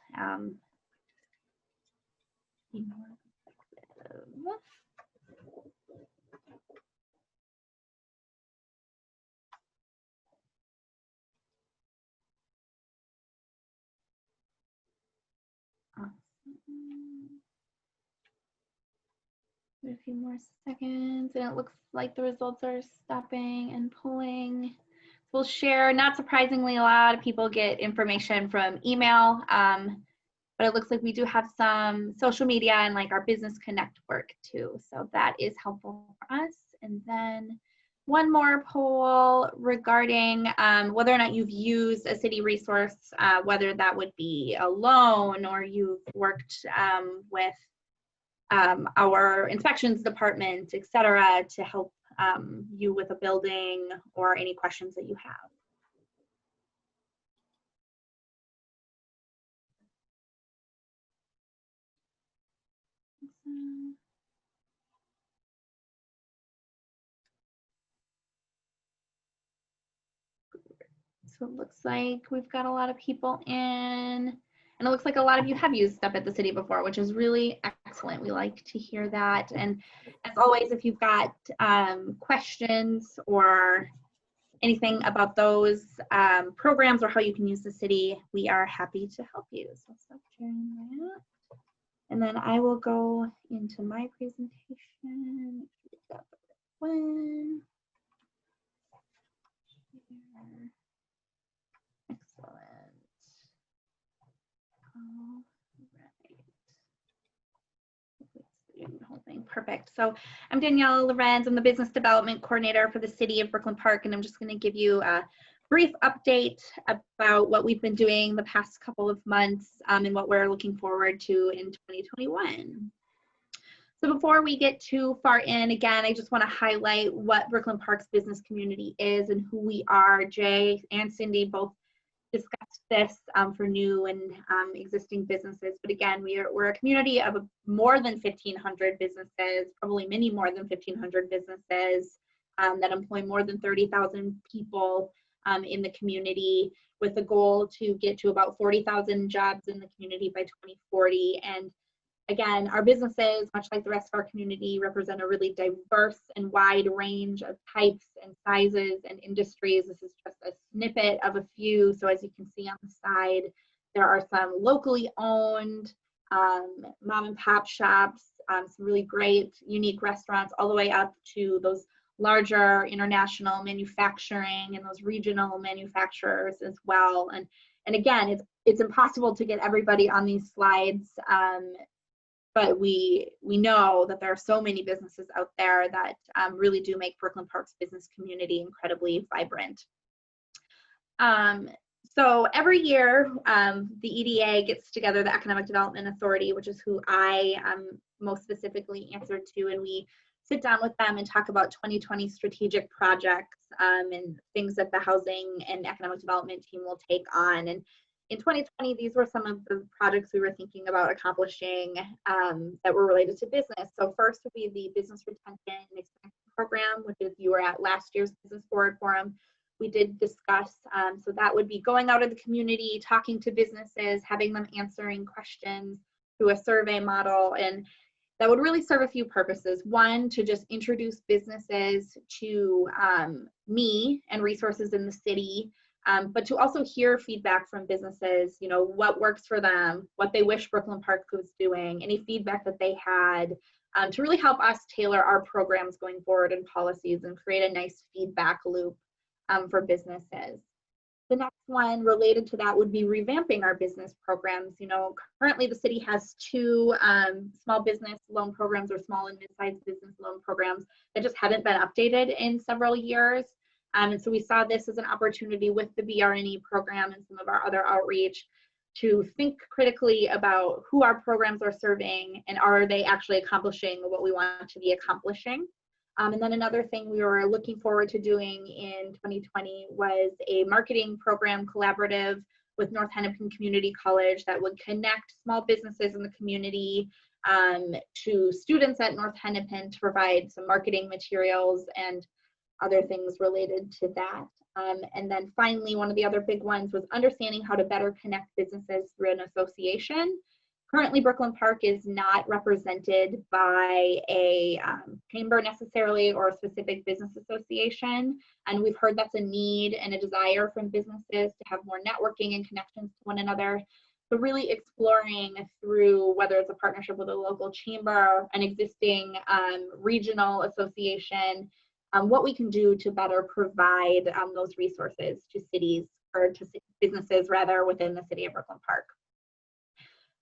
A few more seconds, and it looks like the results are stopping and pulling. We'll share, not surprisingly, a lot of people get information from email, but it looks like we do have some social media and like our Business Connect work too. So that is helpful for us. And then one more poll regarding whether or not you've used a city resource, whether that would be a loan or you've worked with our inspections department, et cetera, to help you with a building or any questions that you have. So it looks like we've got a lot of people in, and it looks like a lot of you have used stuff at the city before, which is really excellent. We like to hear that. And as always, if you've got questions or anything about those programs or how you can use the city, we are happy to help you. So I'll stop sharing that. And then I will go into my presentation. One. Excellent. All right. The whole thing. Perfect. So I'm Danielle Lorenz. I'm the Business Development Coordinator for the City of Brooklyn Park, and I'm just going to give you a brief update about what we've been doing the past couple of months and what we're looking forward to in 2021. So before we get too far in, again, I just want to highlight what Brooklyn Park's business community is and who we are. Jay and Cindy both discussed this for new and existing businesses. But again, we're a community of more than 1,500 businesses, probably many more than 1,500 businesses that employ more than 30,000 people in the community, with a goal to get to about 40,000 jobs in the community by 2040. And Again, our businesses, much like the rest of our community, represent a really diverse and wide range of types and sizes and industries. This is just a snippet of a few. So as you can see on the side, there are some locally owned mom and pop shops, some really great, unique restaurants, all the way up to those larger international manufacturing and those regional manufacturers as well. And again, it's impossible to get everybody on these slides, but we know that there are so many businesses out there that really do make Brooklyn Park's business community incredibly vibrant. So every year, the EDA gets together, the Economic Development Authority, which is who I most specifically answer to, and we sit down with them and talk about 2020 strategic projects and things that the housing and economic development team will take on. And in 2020, these were some of the projects we were thinking about accomplishing that were related to business. So first would be the Business Retention and Expansion Program, which is you were at last year's Business Forward Forum. We did discuss, so that would be going out in the community, talking to businesses, having them answering questions through a survey model, and that would really serve a few purposes. One, to just introduce businesses to me and resources in the city, but to also hear feedback from businesses, you know, what works for them, what they wish Brooklyn Park was doing, any feedback that they had, to really help us tailor our programs going forward and policies and create a nice feedback loop for businesses. The next one related to that would be revamping our business programs. You know, currently the city has two small business loan programs or small and mid-sized business loan programs that just haven't been updated in several years. And so we saw this as an opportunity with the BRNE program and some of our other outreach to think critically about who our programs are serving and are they actually accomplishing what we want to be accomplishing. And then another thing we were looking forward to doing in 2020 was a marketing program collaborative with North Hennepin Community College that would connect small businesses in the community to students at North Hennepin to provide some marketing materials and other things related to that. And then finally, one of the other big ones was understanding how to better connect businesses through an association. Currently, Brooklyn Park is not represented by a chamber necessarily or a specific business association. And we've heard that's a need and a desire from businesses to have more networking and connections to one another. So really exploring through whether it's a partnership with a local chamber, an existing regional association, what we can do to better provide those resources to cities or to businesses rather within the city of Brooklyn Park.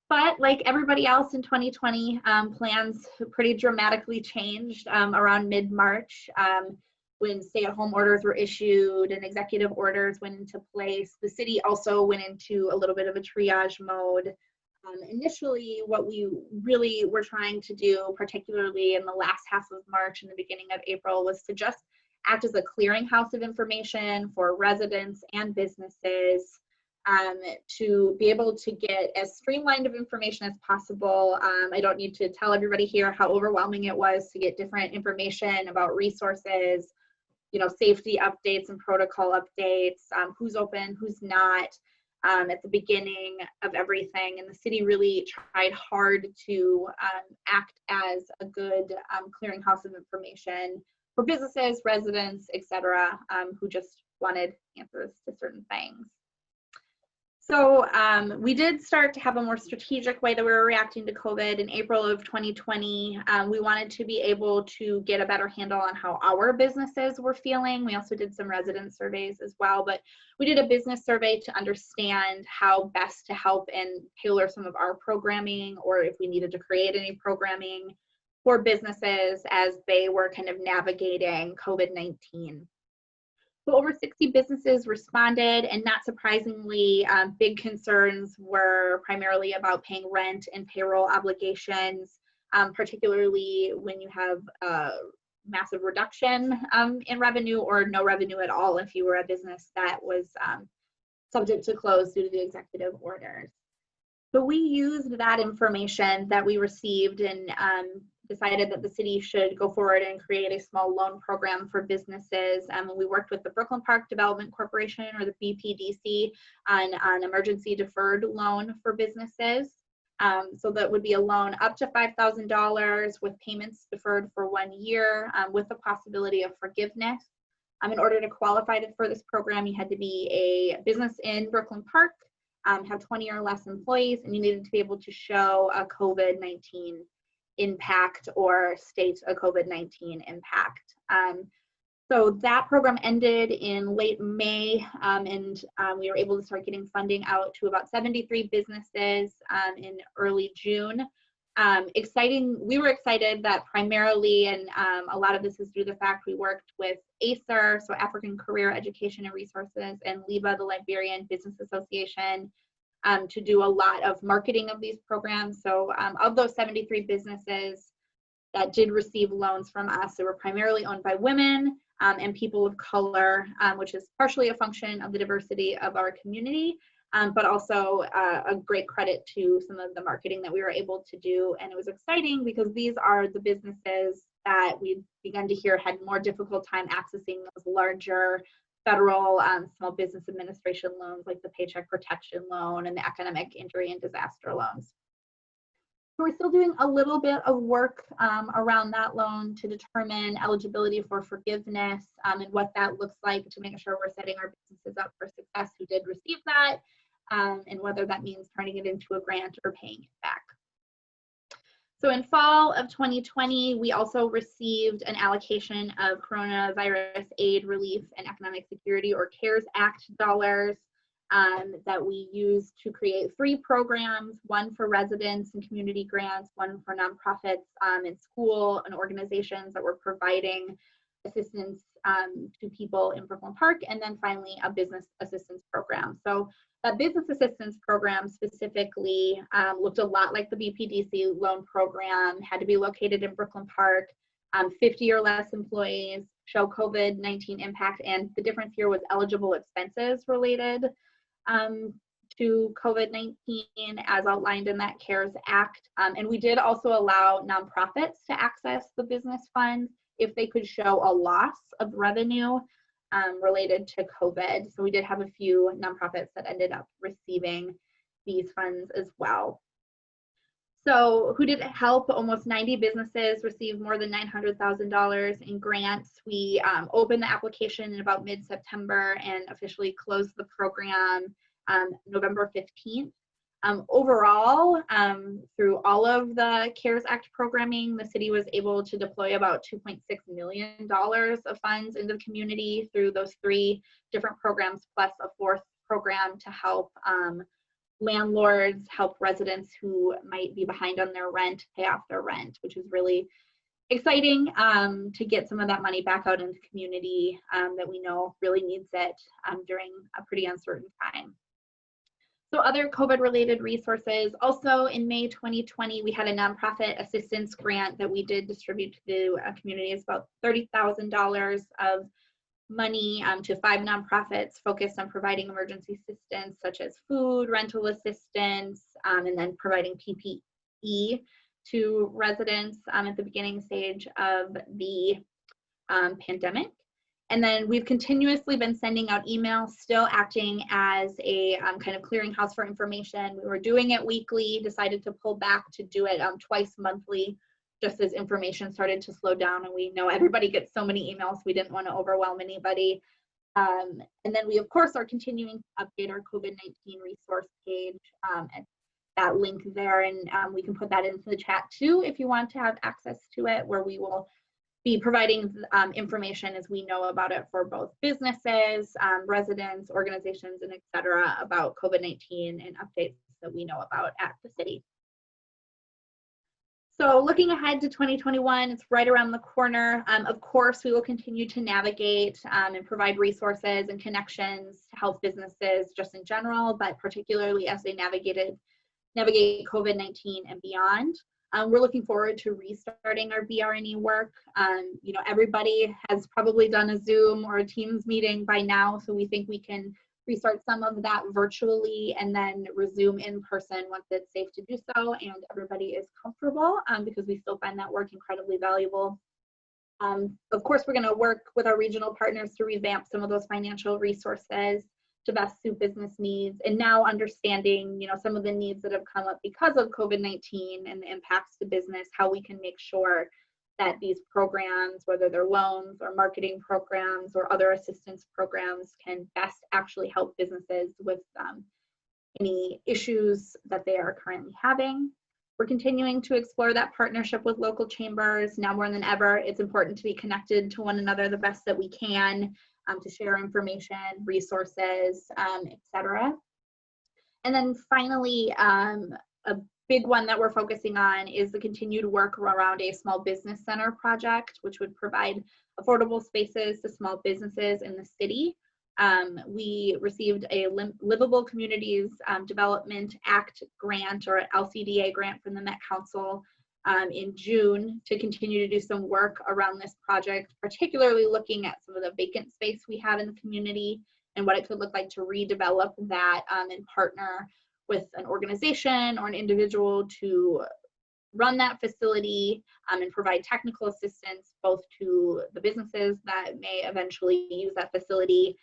But like everybody else in 2020, plans pretty dramatically changed around mid-March when stay-at-home orders were issued and executive orders went into place. The city also went into a little bit of a triage mode. Initially, what we really were trying to do, particularly in the last half of March and the beginning of April, was to just act as a clearinghouse of information for residents and businesses, to be able to get as streamlined of information as possible. I don't need to tell everybody here how overwhelming it was to get different information about resources, you know, safety updates and protocol updates, who's open, who's not, at the beginning of everything. And the city really tried hard to act as a good clearinghouse of information for businesses, residents, etc., who just wanted answers to certain things. So we did start to have a more strategic way that we were reacting to COVID in April of 2020. We wanted to be able to get a better handle on how our businesses were feeling. We also did some resident surveys as well, but we did a business survey to understand how best to help and tailor some of our programming, or if we needed to create any programming for businesses as they were kind of navigating COVID-19. So over 60 businesses responded, and not surprisingly, big concerns were primarily about paying rent and payroll obligations, particularly when you have a massive reduction in revenue or no revenue at all if you were a business that was subject to close due to the executive orders. So we used that information that we received and decided that the city should go forward and create a small loan program for businesses. We worked with the Brooklyn Park Development Corporation, or the BPDC, on an emergency deferred loan for businesses. So that would be a loan up to $5,000 with payments deferred for 1 year with the possibility of forgiveness. In order to qualify for this program, you had to be a business in Brooklyn Park, have 20 or less employees, and you needed to be able to show a COVID-19 impact or state a COVID-19 impact. So that program ended in late May, and we were able to start getting funding out to about 73 businesses in early June. We were excited that primarily, and a lot of this is due to the fact we worked with ACER, so African Career Education and Resources, and LIBA, the Liberian Business Association, to do a lot of marketing of these programs. So of those 73 businesses that did receive loans from us, they were primarily owned by women and people of color, which is partially a function of the diversity of our community, but also a great credit to some of the marketing that we were able to do. And it was exciting because these are the businesses that we've begun to hear had more difficult time accessing those larger federal small business administration loans, like the Paycheck Protection Loan and the Economic Injury and Disaster loans. So we're still doing a little bit of work around that loan to determine eligibility for forgiveness and what that looks like to make sure we're setting our businesses up for success who did receive that, and whether that means turning it into a grant or paying it back. So in fall of 2020, we also received an allocation of coronavirus aid, relief, and economic security, or CARES Act dollars that we used to create 3 programs, one for residents and community grants, one for nonprofits in school and organizations that were providing assistance to people in Brooklyn Park, and then finally a business assistance program. So that business assistance program specifically looked a lot like the BPDC loan program, had to be located in Brooklyn Park, 50 or less employees, show COVID-19 impact, and the difference here was eligible expenses related to COVID-19 as outlined in that CARES Act. And we did also allow nonprofits to access the business funds if they could show a loss of revenue related to COVID. So we did have a few nonprofits that ended up receiving these funds as well. So who did it help? Almost 90 businesses received more than $900,000 in grants. We opened the application in about mid-September and officially closed the program November 15th. Overall, through all of the CARES Act programming, the city was able to deploy about $2.6 million of funds into the community through those 3 different programs, plus a 4th program to help landlords, help residents who might be behind on their rent, pay off their rent, which is really exciting to get some of that money back out into the community that we know really needs it during a pretty uncertain time. So other COVID-related resources, also in May 2020, we had a nonprofit assistance grant that we did distribute to the community. It's about $30,000 of money to 5 nonprofits focused on providing emergency assistance such as food, rental assistance, and then providing PPE to residents at the beginning stage of the pandemic. And then we've continuously been sending out emails, still acting as a kind of clearinghouse for information. We were doing it weekly, decided to pull back to do it twice monthly, just as information started to slow down. And we know everybody gets so many emails, we didn't want to overwhelm anybody. And then we, of course, are continuing to update our COVID-19 resource page and that link there. And we can put that into the chat too, if you want to have access to it, where we will be providing information as we know about it for both businesses, residents, organizations, and et cetera about COVID-19 and updates that we know about at the city. So looking ahead to 2021, it's right around the corner. Of course, we will continue to navigate and provide resources and connections to help businesses just in general, but particularly as they navigate COVID-19 and beyond. We're looking forward to restarting our BRNE work. You know, everybody has probably done a Zoom or a Teams meeting by now, so we think we can restart some of that virtually and then resume in person once it's safe to do so and everybody is comfortable, because we still find that work incredibly valuable. Of course, we're going to work with our regional partners to revamp some of those financial resources to best suit business needs, and now understanding, some of the needs that have come up because of COVID-19 and the impacts to business, how we can make sure that these programs, whether they're loans or marketing programs or other assistance programs, can best actually help businesses with any issues that they are currently having. We're continuing to explore that partnership with local chambers. Now more than ever, it's important to be connected to one another the best that we can, to share information, resources, etc. And then finally, a big one that we're focusing on is the continued work around a small business center project, which would provide affordable spaces to small businesses in the city. We received a Livable Communities Development Act grant, or an LCDA grant, from the Met Council in June to continue to do some work around this project, particularly looking at some of the vacant space we had in the community and what it could look like to redevelop that and partner with an organization or an individual to run that facility and provide technical assistance both to the businesses that may eventually use that facility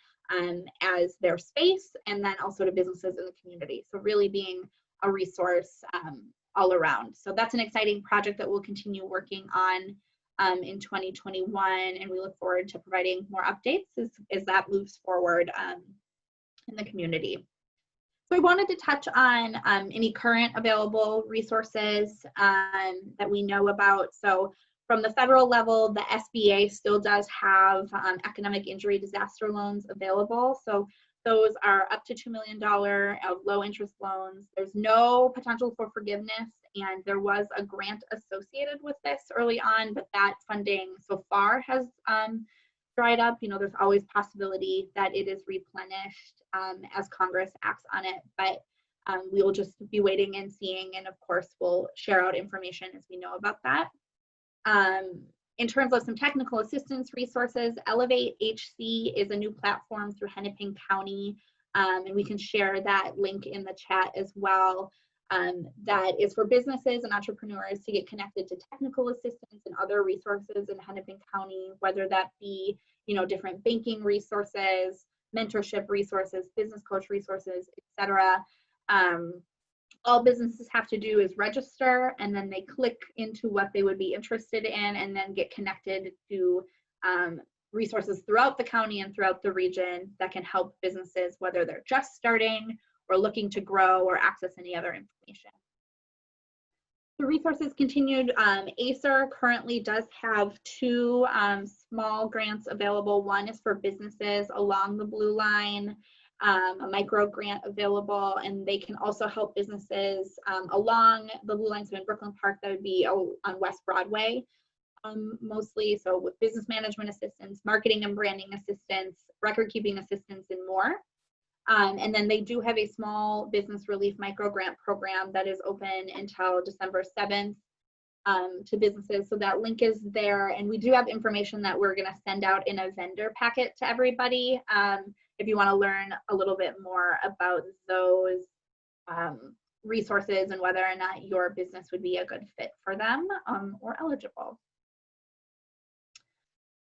as their space, and then also to businesses in the community. So really being a resource all around. So that's an exciting project that we'll continue working on in 2021, and we look forward to providing more updates as that moves forward in the community. So I wanted to touch on any current available resources that we know about. So from the federal level, the SBA still does have economic injury disaster loans available. So those are up to $2 million of low interest loans. There's no potential for forgiveness, and there was a grant associated with this early on, but that funding so far has dried up. There's always possibility that it is replenished as Congress acts on it, but we will just be waiting and seeing, and of course we'll share out information as we know about that. In terms of some technical assistance resources, Elevate HC is a new platform through Hennepin County, and we can share that link in the chat as well. That is for businesses and entrepreneurs to get connected to technical assistance and other resources in Hennepin County, whether that be, different banking resources, mentorship resources, business coach resources, etc. All businesses have to do is register, and then they click into what they would be interested in, and then get connected to resources throughout the county and throughout the region that can help businesses, whether they're just starting or looking to grow or access any other information. The resources continued. ACER currently does have two small grants available. One is for businesses along the Blue Line, a micro grant available, and they can also help businesses along the Blue Line. So in Brooklyn Park, that would be on West Broadway mostly. So with business management assistance, marketing and branding assistance, record keeping assistance, and more. And then they do have a small business relief micro grant program that is open until December 7th to businesses. So that link is there. And we do have information that we're going to send out in a vendor packet to everybody if you want to learn a little bit more about those resources and whether or not your business would be a good fit for them or eligible.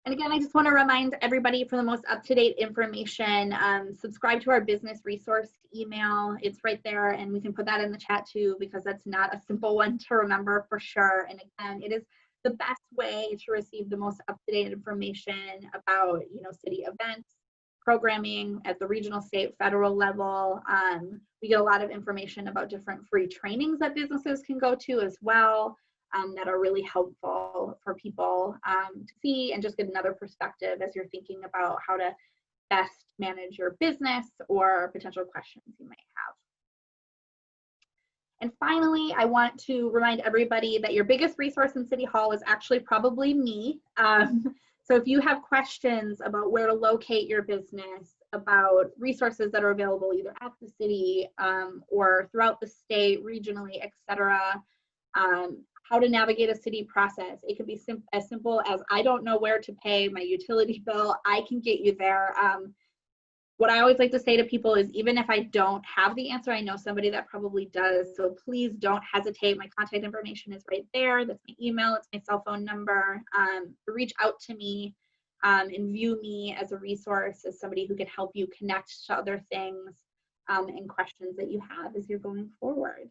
And again, I just want to remind everybody, for the most up-to-date information, subscribe to our business resource email. It's right there, and we can put that in the chat too, because that's not a simple one to remember for sure. And again, it is the best way to receive the most up-to-date information about, city events, programming at the regional, state, federal level. We get a lot of information about different free trainings that businesses can go to as well. That are really helpful for people to see and just get another perspective as you're thinking about how to best manage your business or potential questions you might have. And finally, I want to remind everybody that your biggest resource in City Hall is actually probably me. So if you have questions about where to locate your business, about resources that are available either at the city or throughout the state, regionally, etc., how to navigate a city process. It could be as simple as, I don't know where to pay my utility bill. I can get you there. What I always like to say to people is, even if I don't have the answer, I know somebody that probably does. So please don't hesitate. My contact information is right there. That's my email. It's my cell phone number. Reach out to me. and view me as a resource, as somebody who can help you connect to other things and questions that you have as you're going forward.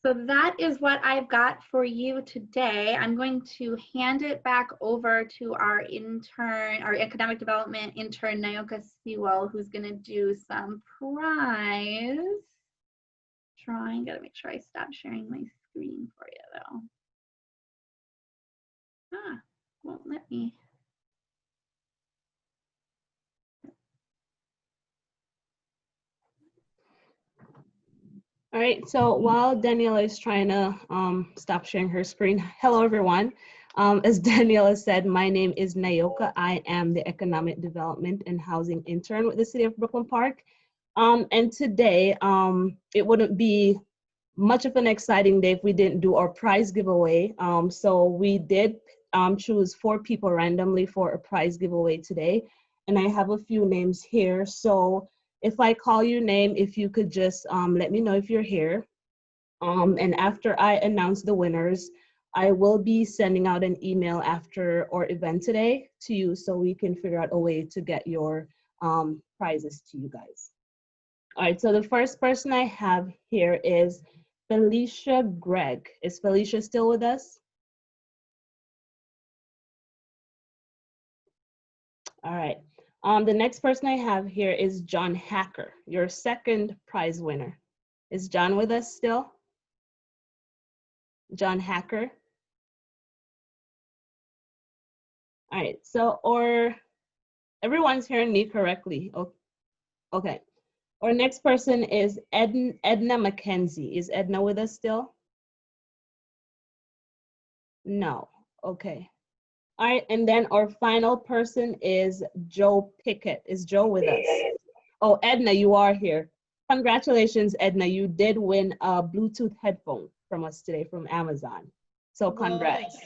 So that is what I've got for you today. I'm going to hand it back over to our intern, our economic development intern, Nayoka Sewell, who's going to do some prize drawing. Got to make sure I stop sharing my screen for you, though. Won't let me. All right, so while Daniela is trying to stop sharing her screen, hello everyone. As Daniela said, my name is Nayoka. I am the Economic Development and Housing Intern with the City of Brooklyn Park. And today, it wouldn't be much of an exciting day if we didn't do our prize giveaway. So we did choose 4 people randomly for a prize giveaway today. And I have a few names here. So if I call your name, if you could just let me know if you're here. And after I announce the winners, I will be sending out an email after our event today to you so we can figure out a way to get your prizes to you guys. All right, so the first person I have here is Felicia Gregg. Is Felicia still with us? All right. The next person I have here is John Hacker, your second prize winner. Is John with us still? John Hacker. All right, so everyone's hearing me correctly. Okay. Our next person is Edna McKenzie. Is Edna with us still? No, okay. All right, and then our final person is Joe Pickett. Is Joe with us? Oh, Edna, you are here. Congratulations, Edna. You did win a Bluetooth headphone from us today from Amazon. So congrats.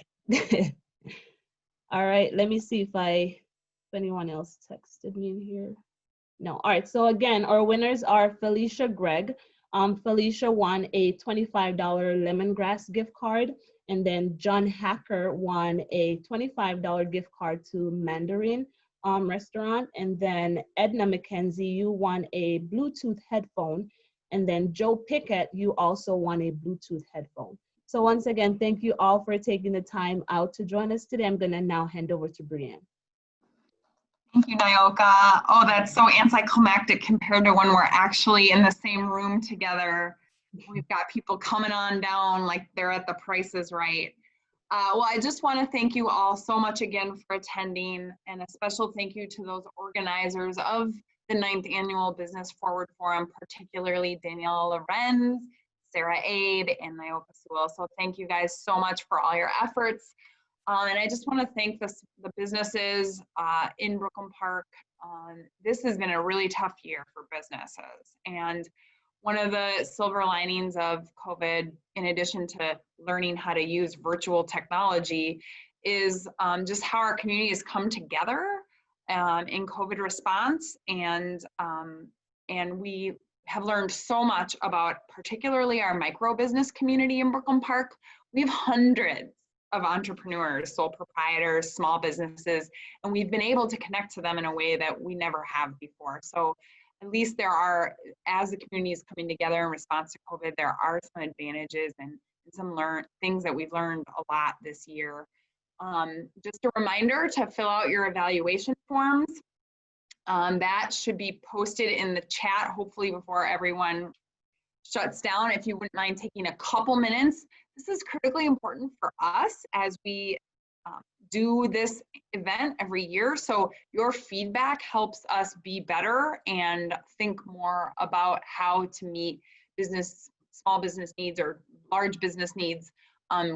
All right, let me see if anyone else texted me in here. No, all right, so again, our winners are Felicia Gregg. Felicia won a $25 lemongrass gift card. And then John Hacker won a $25 gift card to Mandarin restaurant. And then Edna McKenzie, you won a Bluetooth headphone. And then Joe Pickett, you also won a Bluetooth headphone. So once again, thank you all for taking the time out to join us today. I'm gonna now hand over to Brianne. Thank you, Nayoka. Oh, that's so anticlimactic compared to when we're actually in the same room together. We've got people coming on down like they're at the Price is Right. Well, I just want to thank you all so much again for attending, and a special thank you to those organizers of the 9th Annual Business Forward Forum, particularly Danielle Lorenz, Sarah Aid, and Nayoka Sewell. So thank you guys so much for all your efforts. And I just want to thank the businesses in Brooklyn Park. This has been a really tough year for businesses. And one of the silver linings of COVID, in addition to learning how to use virtual technology, is just how our community has come together in COVID response. And we have learned so much about particularly our micro business community in Brooklyn Park. We have hundreds of entrepreneurs, sole proprietors, small businesses, and we've been able to connect to them in a way that we never have before. So at least there are, as the community is coming together in response to COVID, there are some advantages and some things that we've learned a lot this year. Just a reminder to fill out your evaluation forms. That should be posted in the chat, hopefully before everyone shuts down. If you wouldn't mind taking a couple minutes. This is critically important for us as we do this event every year. So your feedback helps us be better and think more about how to meet small business needs or large business needs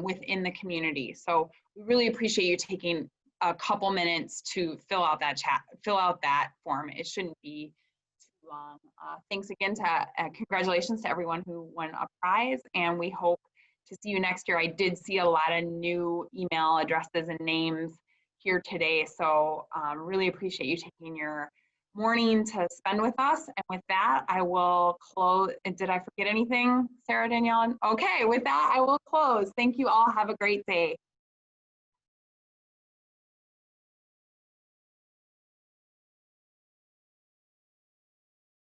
within the community. So we really appreciate you taking a couple minutes to fill out that form. It shouldn't be too long. Thanks again congratulations to everyone who won a prize, and we hope to see you next year. I did see a lot of new email addresses and names here today, so really appreciate you taking your morning to spend with us. And with that, I will close. Did I forget anything, Sarah, Danielle? Okay, with that, I will close. Thank you all. Have a great day.